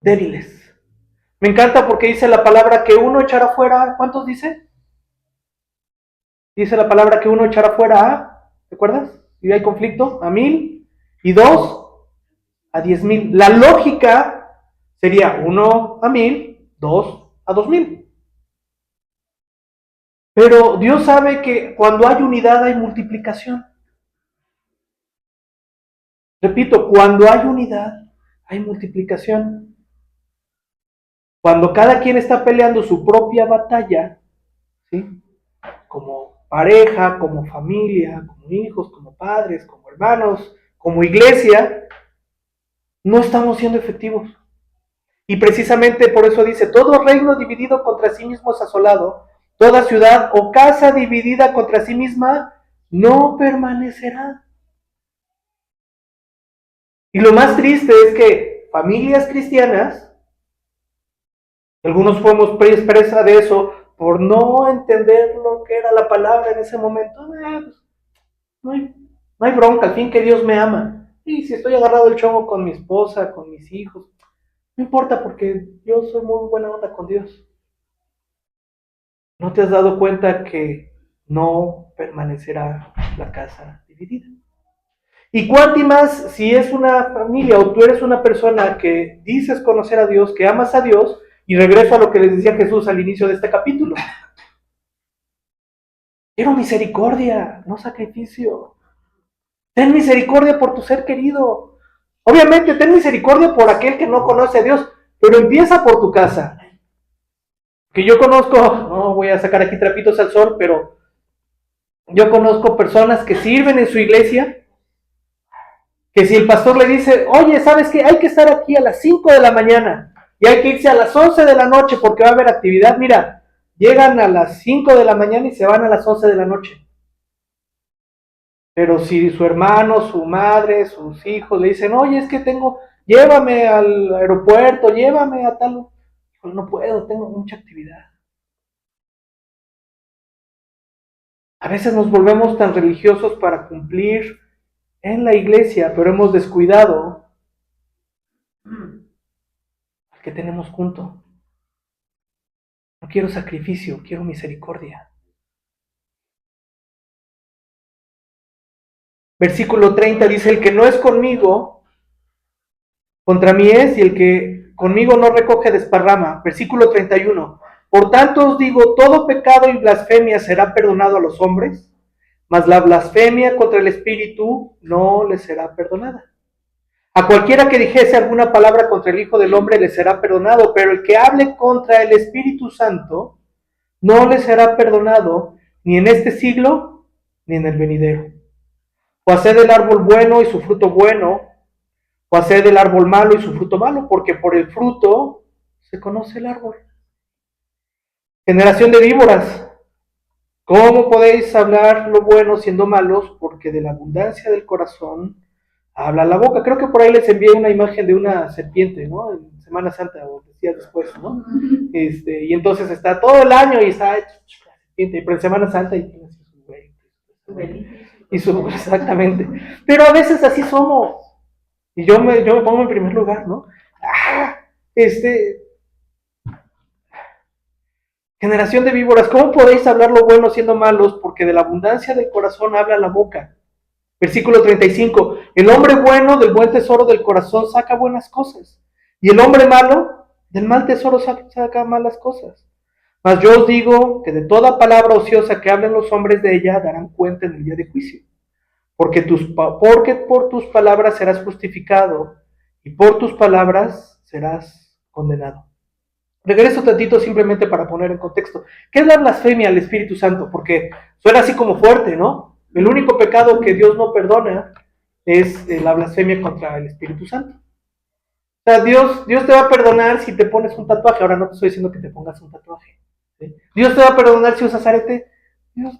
débiles. Me encanta porque dice la palabra que uno echará fuera, ¿cuántos dice? Dice la palabra que uno echará fuera a, ¿te acuerdas? Y hay conflicto, a 1000, y 2 a 10,000. La lógica sería 1 a 1000, 2 a 2000. Pero Dios sabe que cuando hay unidad hay multiplicación. Repito, cuando hay unidad hay multiplicación. Cuando cada quien está peleando su propia batalla, ¿sí?, como pareja, como familia, como hijos, como padres, como hermanos, como iglesia, no estamos siendo efectivos. Y precisamente por eso dice, todo reino dividido contra sí mismo es asolado, toda ciudad o casa dividida contra sí misma no permanecerá. Y lo más triste es que familias cristianas, algunos fuimos presa de eso por no entender lo que era la palabra en ese momento. No hay bronca, al fin que Dios me ama. Y si estoy agarrado el chongo con mi esposa, con mis hijos, no importa porque yo soy muy buena onda con Dios. ¿No te has dado cuenta que no permanecerá la casa dividida? Y cuánto más si es una familia o tú eres una persona que dices conocer a Dios, que amas a Dios, y regreso a lo que les decía Jesús al inicio de este capítulo. Quiero misericordia, no sacrificio. Ten misericordia por tu ser querido. Obviamente, ten misericordia por aquel que no conoce a Dios, pero empieza por tu casa. Que yo conozco, no voy a sacar aquí trapitos al sol, pero Yo conozco personas que sirven en su iglesia, que si el pastor le dice, oye, ¿sabes qué? Hay que estar aquí a las 5 de la mañana y hay que irse a las 11 de la noche porque va a haber actividad. Mira, llegan a las 5 de la mañana y se van a las 11 de la noche. Pero si su hermano, su madre, sus hijos le dicen, oye, es que llévame al aeropuerto, llévame a tal... Pues no puedo, tengo mucha actividad. A veces nos volvemos tan religiosos para cumplir en la iglesia, pero hemos descuidado al que tenemos junto. No quiero sacrificio, quiero misericordia. Versículo 30 dice, el que no es conmigo, contra mí es, y el que conmigo no recoge desparrama. Versículo 31, por tanto os digo, todo pecado y blasfemia será perdonado a los hombres, mas la blasfemia contra el Espíritu no le será perdonada. A cualquiera que dijese alguna palabra contra el Hijo del Hombre le será perdonado, pero el que hable contra el Espíritu Santo no le será perdonado ni en este siglo ni en el venidero. O haced el árbol bueno y su fruto bueno, o haced el árbol malo y su fruto malo, porque por el fruto se conoce el árbol. Generación de víboras, ¿cómo podéis hablar lo bueno siendo malos? Porque de la abundancia del corazón habla la boca. Creo que por ahí les envié una imagen de una serpiente, ¿no? En Semana Santa, o días después, ¿no? Y entonces está todo el año y está la serpiente, pero en Semana Santa exactamente. Pero a veces así somos. Y yo me pongo en primer lugar, ¿no? Generación de víboras, ¿cómo podéis hablar lo bueno siendo malos? Porque de la abundancia del corazón habla la boca. Versículo 35, el hombre bueno del buen tesoro del corazón saca buenas cosas, y el hombre malo del mal tesoro saca malas cosas. Mas yo os digo que de toda palabra ociosa que hablen los hombres de ella darán cuenta en el día de juicio. Porque por tus palabras serás justificado, y por tus palabras serás condenado. Regreso tantito simplemente para poner en contexto. ¿Qué es la blasfemia al Espíritu Santo? Porque suena así como fuerte, ¿no? El único pecado que Dios no perdona es la blasfemia contra el Espíritu Santo. O sea, Dios te va a perdonar si te pones un tatuaje. Ahora no te estoy diciendo que te pongas un tatuaje, ¿sí? Dios te va a perdonar si usas arete. Dios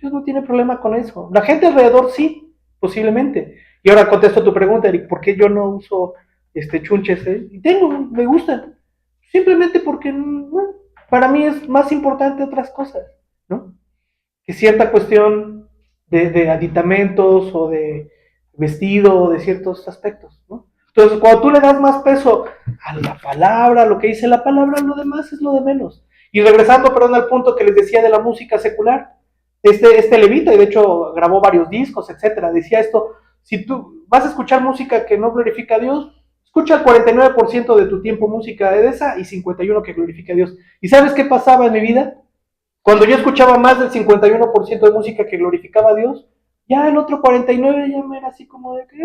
no tiene problema con eso. La gente alrededor sí, posiblemente. Y ahora contesto tu pregunta, Eric, ¿por qué yo no uso chunches? Y me gustan. Simplemente porque para mí es más importante otras cosas, ¿no? Que cierta cuestión de aditamentos o de vestido o de ciertos aspectos, ¿no? Entonces, cuando tú le das más peso a la palabra, a lo que dice la palabra, lo demás es lo de menos. Y regresando, al punto que les decía de la música secular, este levita, y de hecho grabó varios discos, etcétera, decía esto: si tú vas a escuchar música que no glorifica a Dios, escucha el 49% de tu tiempo música de esa y 51% que glorifica a Dios. ¿Y sabes qué pasaba en mi vida? Cuando yo escuchaba más del 51% de música que glorificaba a Dios, ya el otro 49% ya me era así como de que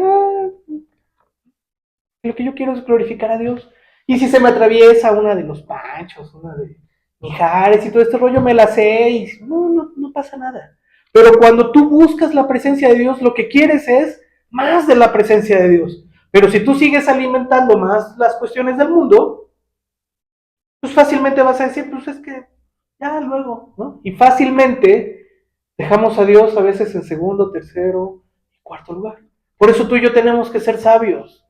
lo que yo quiero es glorificar a Dios. Y si se me atraviesa una de los Panchos, una de Mijares y todo este rollo, me la sé y no pasa nada. Pero cuando tú buscas la presencia de Dios, lo que quieres es más de la presencia de Dios. Pero si tú sigues alimentando más las cuestiones del mundo, pues fácilmente vas a decir, pues es que ya luego, ¿no? Y fácilmente dejamos a Dios a veces en segundo, tercero y cuarto lugar. Por eso tú y yo tenemos que ser sabios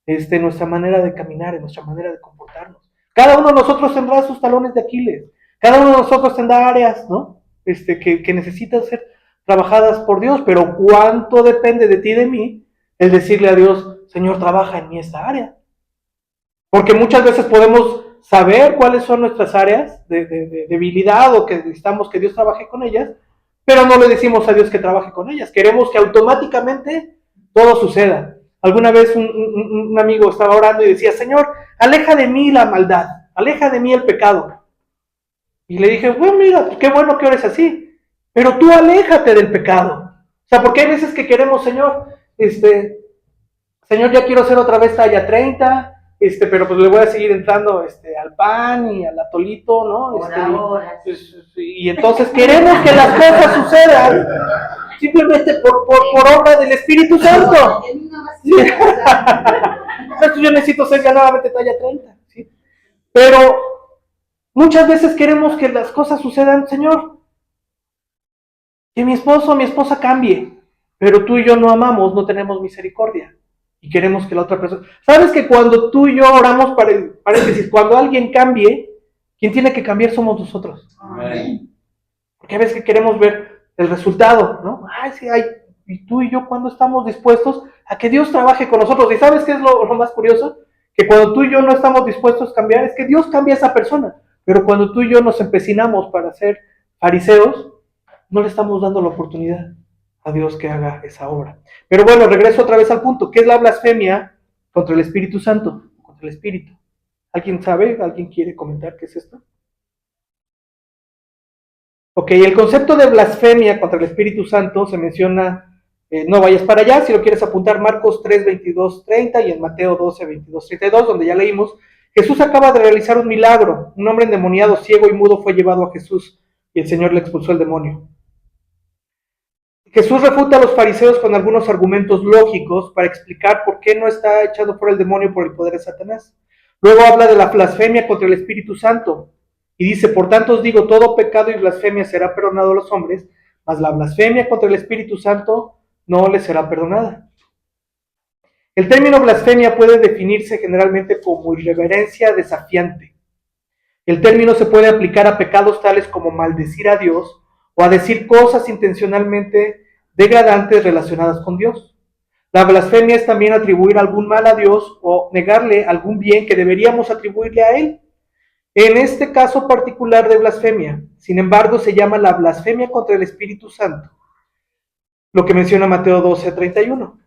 en nuestra manera de caminar, en nuestra manera de comportarnos. Cada uno de nosotros tendrá sus talones de Aquiles. Cada uno de nosotros tendrá áreas, ¿no? Que necesitan ser trabajadas por Dios. Pero ¿cuánto depende de ti y de mí el decirle a Dios, Señor, trabaja en mí esta área? Porque muchas veces podemos saber cuáles son nuestras áreas de debilidad o que necesitamos que Dios trabaje con ellas, pero no le decimos a Dios que trabaje con ellas. Queremos que automáticamente todo suceda. Alguna vez un amigo estaba orando y decía, Señor, aleja de mí la maldad, aleja de mí el pecado. Y le dije, bueno, mira, qué bueno que ores así, pero tú aléjate del pecado. O sea, porque hay veces que queremos, Señor, Señor, ya quiero ser otra vez talla 30, pero pues le voy a seguir entrando al pan y al atolito, ¿no? Ahora. Y entonces queremos que las cosas sucedan simplemente por obra del Espíritu Santo. Sí. Yo necesito ser ya nuevamente talla 30, ¿sí? Pero muchas veces queremos que las cosas sucedan, Señor, que mi esposo o mi esposa cambie, pero tú y yo no amamos, no tenemos misericordia y queremos que la otra persona... ¿Sabes que cuando tú y yo oramos, paréntesis, cuando alguien cambie, quien tiene que cambiar somos nosotros? Amén. Porque a veces que queremos ver el resultado, ¿no? Ay, sí, y tú y yo, ¿cuándo estamos dispuestos a que Dios trabaje con nosotros? ¿Y sabes qué es lo más curioso? Que cuando tú y yo no estamos dispuestos a cambiar, es que Dios cambia a esa persona. Pero cuando tú y yo nos empecinamos para ser fariseos, no le estamos dando la oportunidad a Dios que haga esa obra. Pero bueno, regreso otra vez al punto. ¿Qué es la blasfemia contra el Espíritu Santo? Contra el Espíritu. ¿Alguien sabe? ¿Alguien quiere comentar qué es esto? Ok, el concepto de blasfemia contra el Espíritu Santo se menciona, no vayas para allá, si lo quieres apuntar, Marcos 3, 22, 30 y en Mateo 12, 22, 32, donde ya leímos, Jesús acaba de realizar un milagro. Un hombre endemoniado, ciego y mudo fue llevado a Jesús y el Señor le expulsó el demonio. Jesús refuta a los fariseos con algunos argumentos lógicos para explicar por qué no está echando fuera el demonio por el poder de Satanás. Luego habla de la blasfemia contra el Espíritu Santo y dice, por tanto os digo, todo pecado y blasfemia será perdonado a los hombres, mas la blasfemia contra el Espíritu Santo no les será perdonada. El término blasfemia puede definirse generalmente como irreverencia desafiante. El término se puede aplicar a pecados tales como maldecir a Dios o a decir cosas intencionalmente degradantes relacionadas con Dios. La blasfemia es también atribuir algún mal a Dios o negarle algún bien que deberíamos atribuirle a Él. En este caso particular de blasfemia, sin embargo, se llama la blasfemia contra el Espíritu Santo, lo que menciona Mateo 12, 31.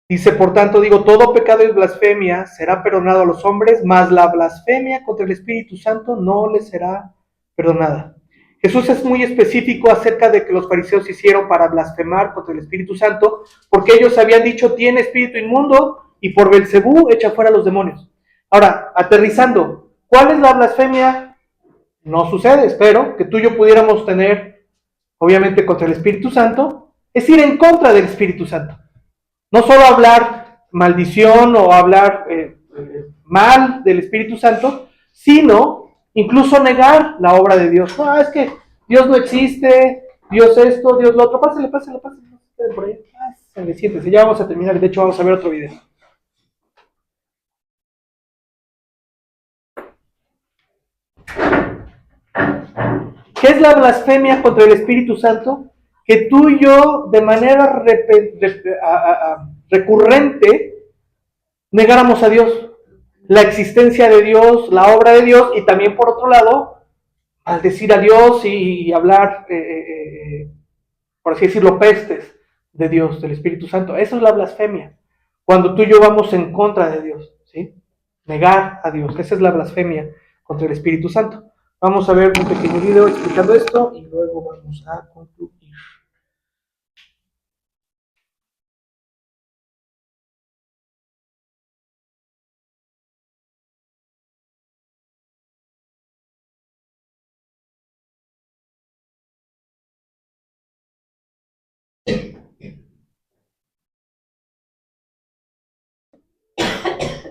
Dice, por tanto, digo, todo pecado y blasfemia será perdonado a los hombres, mas la blasfemia contra el Espíritu Santo no les será perdonada. Jesús es muy específico acerca de que los fariseos hicieron para blasfemar contra el Espíritu Santo, porque ellos habían dicho, tiene espíritu inmundo, y por Belcebú echa fuera a los demonios. Ahora, aterrizando, ¿cuál es la blasfemia? No sucede, espero, que tú y yo pudiéramos tener, obviamente, contra el Espíritu Santo, es ir en contra del Espíritu Santo. No solo hablar maldición o hablar mal del Espíritu Santo, sino incluso negar la obra de Dios. No, es que Dios no existe, Dios esto, Dios lo otro. Pásale. Por ahí. Siéntese, ya vamos a terminar. De hecho, vamos a ver otro video. ¿Qué es la blasfemia contra el Espíritu Santo? Que tú y yo, de manera recurrente, negáramos a Dios, la existencia de Dios, la obra de Dios, y también, por otro lado, maldecir a Dios y hablar, por así decirlo, pestes de Dios, del Espíritu Santo. Eso es la blasfemia, cuando tú y yo vamos en contra de Dios, ¿sí? Negar a Dios, esa es la blasfemia contra el Espíritu Santo. Vamos a ver un pequeño video explicando esto y luego vamos a concluir.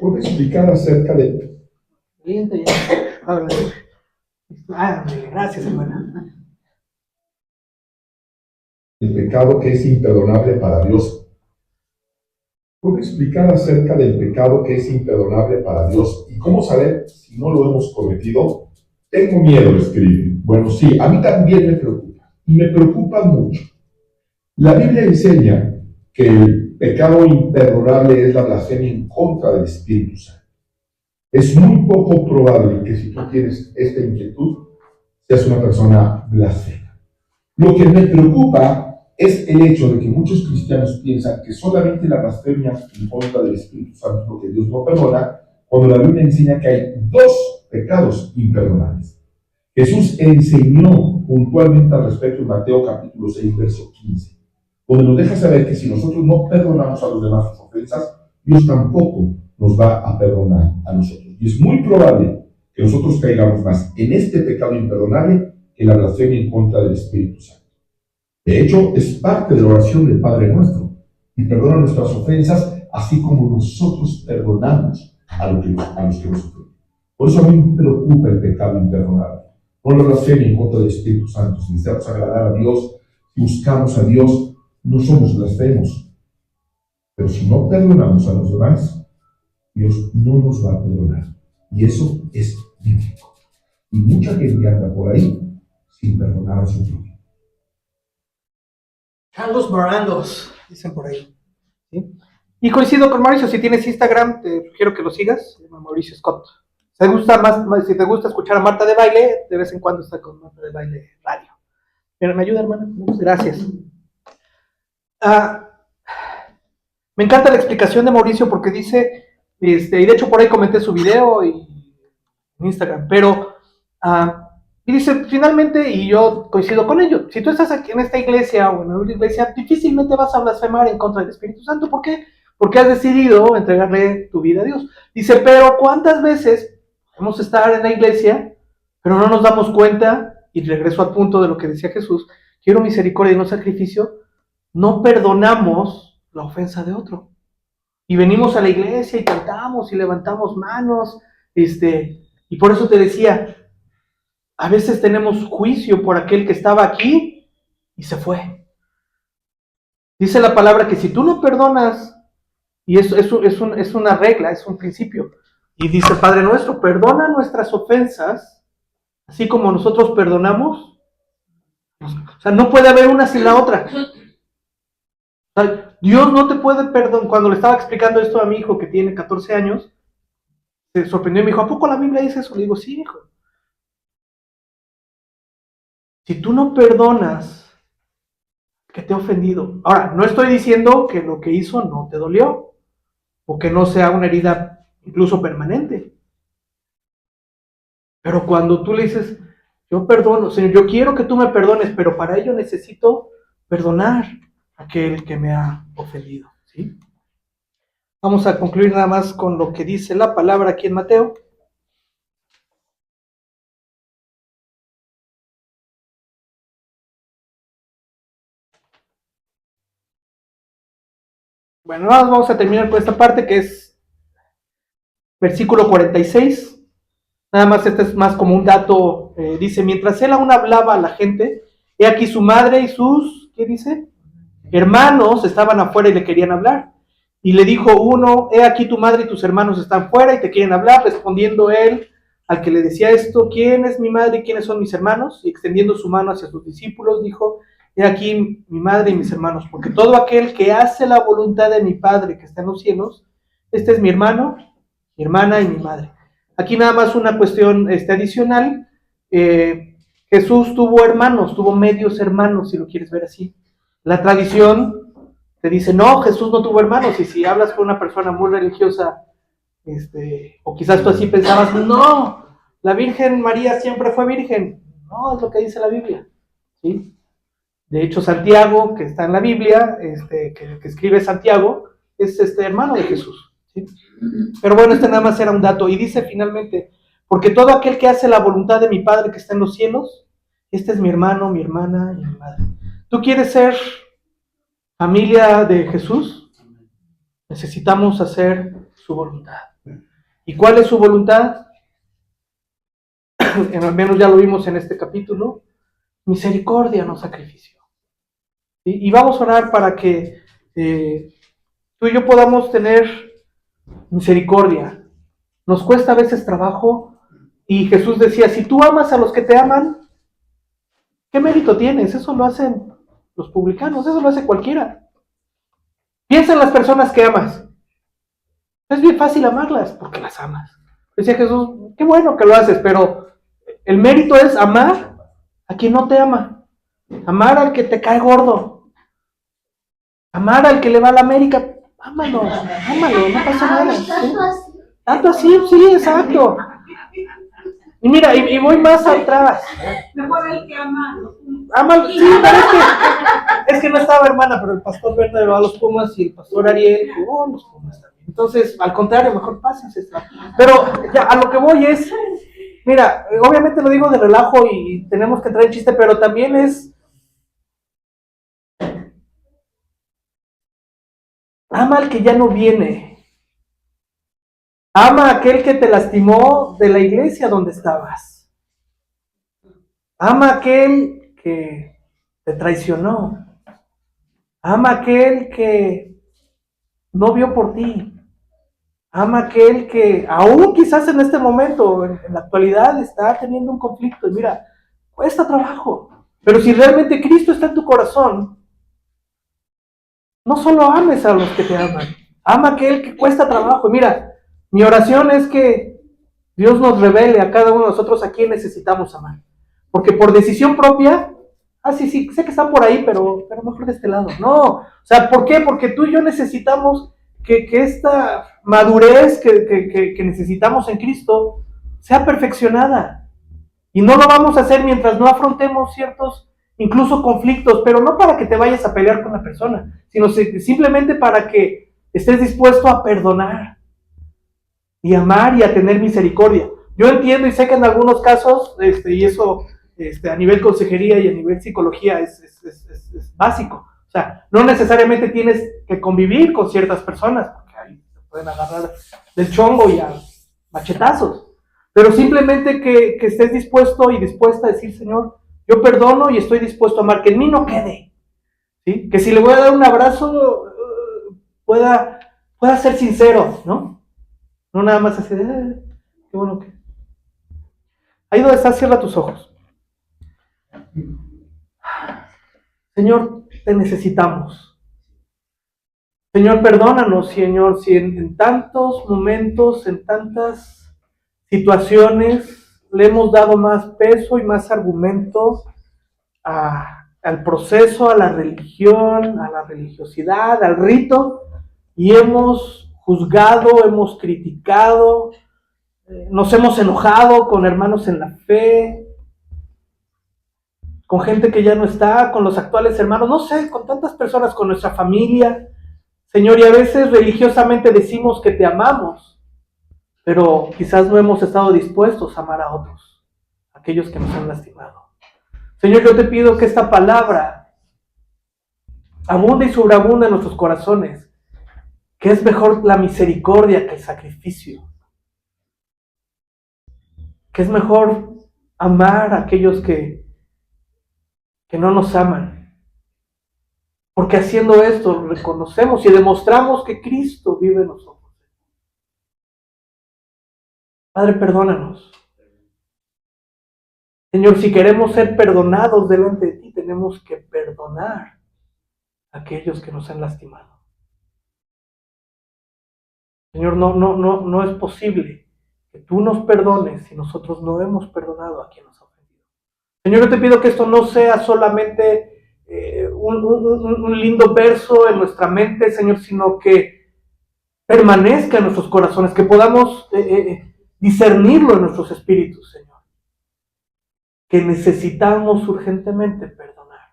¿Puedo explicar acerca de... Gracias, hermana. El pecado que es imperdonable para Dios? ¿Puedo explicar acerca del pecado que es imperdonable para Dios? ¿Y cómo saber si no lo hemos cometido? Tengo miedo, escribe. Bueno, sí, a mí también me preocupa. Y me preocupa mucho. La Biblia enseña que el pecado imperdonable es la blasfemia en contra del Espíritu Santo. Es muy poco probable que si tú tienes esta inquietud, seas una persona blasfema. Lo que me preocupa es el hecho de que muchos cristianos piensan que solamente la blasfemia en contra del Espíritu Santo es lo que Dios no perdona, cuando la Biblia enseña que hay dos pecados imperdonables. Jesús enseñó puntualmente al respecto en Mateo capítulo 6, verso 15, donde nos deja saber que si nosotros no perdonamos a los demás sus ofensas, Dios tampoco nos va a perdonar a nosotros. Y es muy probable que nosotros caigamos más en este pecado imperdonable que en la blasfemia en contra del Espíritu Santo. De hecho, es parte de la oración del Padre Nuestro. Y perdona nuestras ofensas, así como nosotros perdonamos a los que nos ofenden. Por eso a mí me preocupa el pecado imperdonable. No la blasfemia en contra del Espíritu Santo. Si deseamos agradar a Dios, si buscamos a Dios, no somos blasfemos. Pero si no perdonamos a los demás, Dios no nos va a perdonar. Y eso es bíblico. Y mucha gente anda por ahí sin perdonar a su propio. Carlos Morandos, dicen por ahí. ¿Sí? Y coincido con Mauricio, si tienes Instagram, te sugiero que lo sigas, se llama Mauricio Scott. Si te gusta escuchar a Marta de Baile, de vez en cuando está con Marta de Baile Radio. Pero me ayuda, hermano. Gracias. Me encanta la explicación de Mauricio porque dice, y de hecho por ahí comenté su video en Instagram, pero y dice, finalmente, y yo coincido con ello, si tú estás aquí en esta iglesia o en una iglesia, difícilmente vas a blasfemar en contra del Espíritu Santo. ¿Por qué? Porque has decidido entregarle tu vida a Dios. Dice, pero ¿cuántas veces podemos estar en la iglesia, pero no nos damos cuenta? Y regreso al punto de lo que decía Jesús, quiero misericordia y no sacrificio. No perdonamos la ofensa de otro. Y venimos a la iglesia y cantamos y levantamos manos, y por eso te decía, a veces tenemos juicio por aquel que estaba aquí y se fue. Dice la palabra que si tú no perdonas, y eso es una regla, es un principio, y dice el Padre Nuestro, perdona nuestras ofensas, así como nosotros perdonamos. O sea, no puede haber una sin la otra. O sea, Dios no te puede perdonar. Cuando le estaba explicando esto a mi hijo que tiene 14 años, se sorprendió y me dijo, ¿a poco la Biblia dice eso? Le digo, sí, hijo. Si tú no perdonas que te ha ofendido. Ahora, no estoy diciendo que lo que hizo no te dolió, o que no sea una herida incluso permanente. Pero cuando tú le dices, yo perdono, Señor, yo quiero que tú me perdones, pero para ello necesito perdonar a aquel que me ha ofendido, ¿sí? Vamos a concluir nada más con lo que dice la palabra aquí en Mateo. Bueno, vamos a terminar con esta parte que es versículo 46. Nada más este es más como un dato. Dice, mientras él aún hablaba a la gente, he aquí su madre y sus, ¿qué dice? Hermanos estaban afuera y le querían hablar. Y le dijo uno, he aquí tu madre y tus hermanos están fuera y te quieren hablar. Respondiendo él al que le decía esto, ¿quién es mi madre y quiénes son mis hermanos? Y extendiendo su mano hacia sus discípulos, dijo, he aquí mi madre y mis hermanos, porque todo aquel que hace la voluntad de mi Padre que está en los cielos, este es mi hermano, mi hermana y mi madre. Aquí nada más una cuestión adicional. Jesús tuvo hermanos, tuvo medios hermanos, si lo quieres ver así. La tradición te dice, no, Jesús no tuvo hermanos, y si hablas con una persona muy religiosa, o quizás tú así pensabas, no, la Virgen María siempre fue virgen. No, es lo que dice la Biblia, ¿sí? De hecho, Santiago, que está en la Biblia, que escribe Santiago, es hermano de Jesús, ¿sí? Pero bueno, nada más era un dato. Y dice finalmente, porque todo aquel que hace la voluntad de mi Padre que está en los cielos, este es mi hermano, mi hermana y mi madre. ¿Tú quieres ser familia de Jesús? Necesitamos hacer su voluntad. ¿Y cuál es su voluntad? Al menos ya lo vimos en este capítulo. Misericordia, no sacrificio. Y vamos a orar para que tú y yo podamos tener misericordia. Nos cuesta a veces trabajo, y Jesús decía, si tú amas a los que te aman, ¿qué mérito tienes? Eso lo hacen los publicanos, eso lo hace cualquiera. Piensa en las personas que amas. Es bien fácil amarlas porque las amas. Decía Jesús, qué bueno que lo haces, pero el mérito es amar a quien no te ama. Amar al que te cae gordo. Amar al que le va a la América. Ámalo, no pasa nada. ¿Sí? Tanto así, sí, exacto. Y mira, y voy más atrás. Mejor el que ama. Ámalo, sí, pero es que no estaba, hermana, pero el pastor Verde va a los Pumas y el pastor Ariel jugó a los Pumas también. Entonces, al contrario, mejor pásense. Pero ya a lo que voy es, mira, obviamente lo digo de relajo y tenemos que traer chiste, pero también es, ama al que ya no viene. Ama a aquel que te lastimó de la iglesia donde estabas. Ama a aquel que te traicionó. Ama a aquel que no vio por ti. Ama a aquel que aún quizás en este momento, en la actualidad, está teniendo un conflicto. Y mira, cuesta trabajo. Pero si realmente Cristo está en tu corazón, no solo ames a los que te aman, ama a aquel que cuesta trabajo. Y mira, mi oración es que Dios nos revele a cada uno de nosotros a quién necesitamos amar. Porque por decisión propia, sí, sé que están por ahí, pero mejor de este lado. No, o sea, ¿por qué? Porque tú y yo necesitamos que esta madurez que necesitamos en Cristo sea perfeccionada. Y no lo vamos a hacer mientras no afrontemos ciertos, incluso conflictos, pero no para que te vayas a pelear con la persona, sino simplemente para que estés dispuesto a perdonar y amar y a tener misericordia. Yo entiendo y sé que en algunos casos, y eso a nivel consejería y a nivel psicología es básico. O sea, no necesariamente tienes que convivir con ciertas personas, porque ahí se pueden agarrar del chongo y a machetazos. Pero simplemente que estés dispuesto y dispuesta a decir, Señor, yo perdono y estoy dispuesto a amar, que en mí no quede. ¿Sí? Que si le voy a dar un abrazo, pueda ser sincero, ¿no? No nada más así de, qué bueno que... Ahí donde estás, cierra tus ojos. Señor, te necesitamos. Señor, perdónanos, Señor, si en tantos momentos, en tantas situaciones, le hemos dado más peso y más argumento al proceso, a la religión, a la religiosidad, al rito, y hemos juzgado, hemos criticado, nos hemos enojado con hermanos en la fe, con gente que ya no está, con los actuales hermanos, no sé, con tantas personas, con nuestra familia. Señor, y a veces religiosamente decimos que te amamos, pero quizás no hemos estado dispuestos a amar a otros, aquellos que nos han lastimado. Señor, yo te pido que esta palabra abunde y sobreabunde en nuestros corazones, que es mejor la misericordia que el sacrificio, que es mejor amar a aquellos que no nos aman. Porque haciendo esto reconocemos y demostramos que Cristo vive en nosotros. Padre, perdónanos. Señor, si queremos ser perdonados delante de ti, tenemos que perdonar a aquellos que nos han lastimado. Señor, no es posible que tú nos perdones si nosotros no hemos perdonado a quien nos ha ofendido. Señor, yo te pido que esto no sea solamente un lindo verso en nuestra mente, Señor, sino que permanezca en nuestros corazones, que podamos discernirlo en nuestros espíritus, Señor. Que necesitamos urgentemente perdonar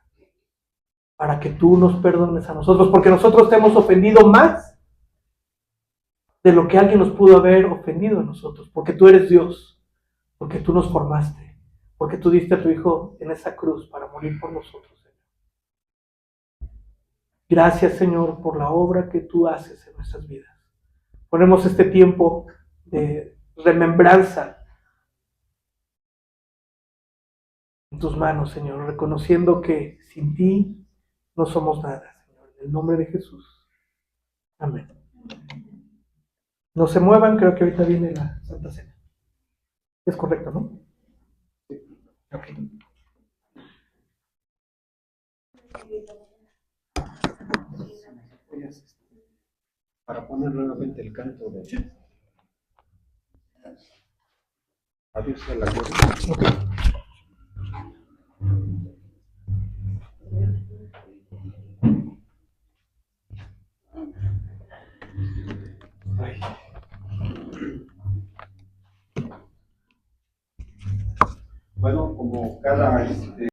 para que tú nos perdones a nosotros, porque nosotros te hemos ofendido más de lo que alguien nos pudo haber ofendido a nosotros, porque tú eres Dios, porque tú nos formaste, porque tú diste a tu Hijo en esa cruz para morir por nosotros. Gracias, Señor, por la obra que tú haces en nuestras vidas. Ponemos este tiempo de remembranza en tus manos, Señor, reconociendo que sin ti no somos nada, Señor. En el nombre de Jesús. Amén. No se muevan, creo que ahorita viene la Santa Cena. Es correcto, ¿no? Ok. Para poner nuevamente el canto de Adiós a la gloria. Ok. Bueno, como cada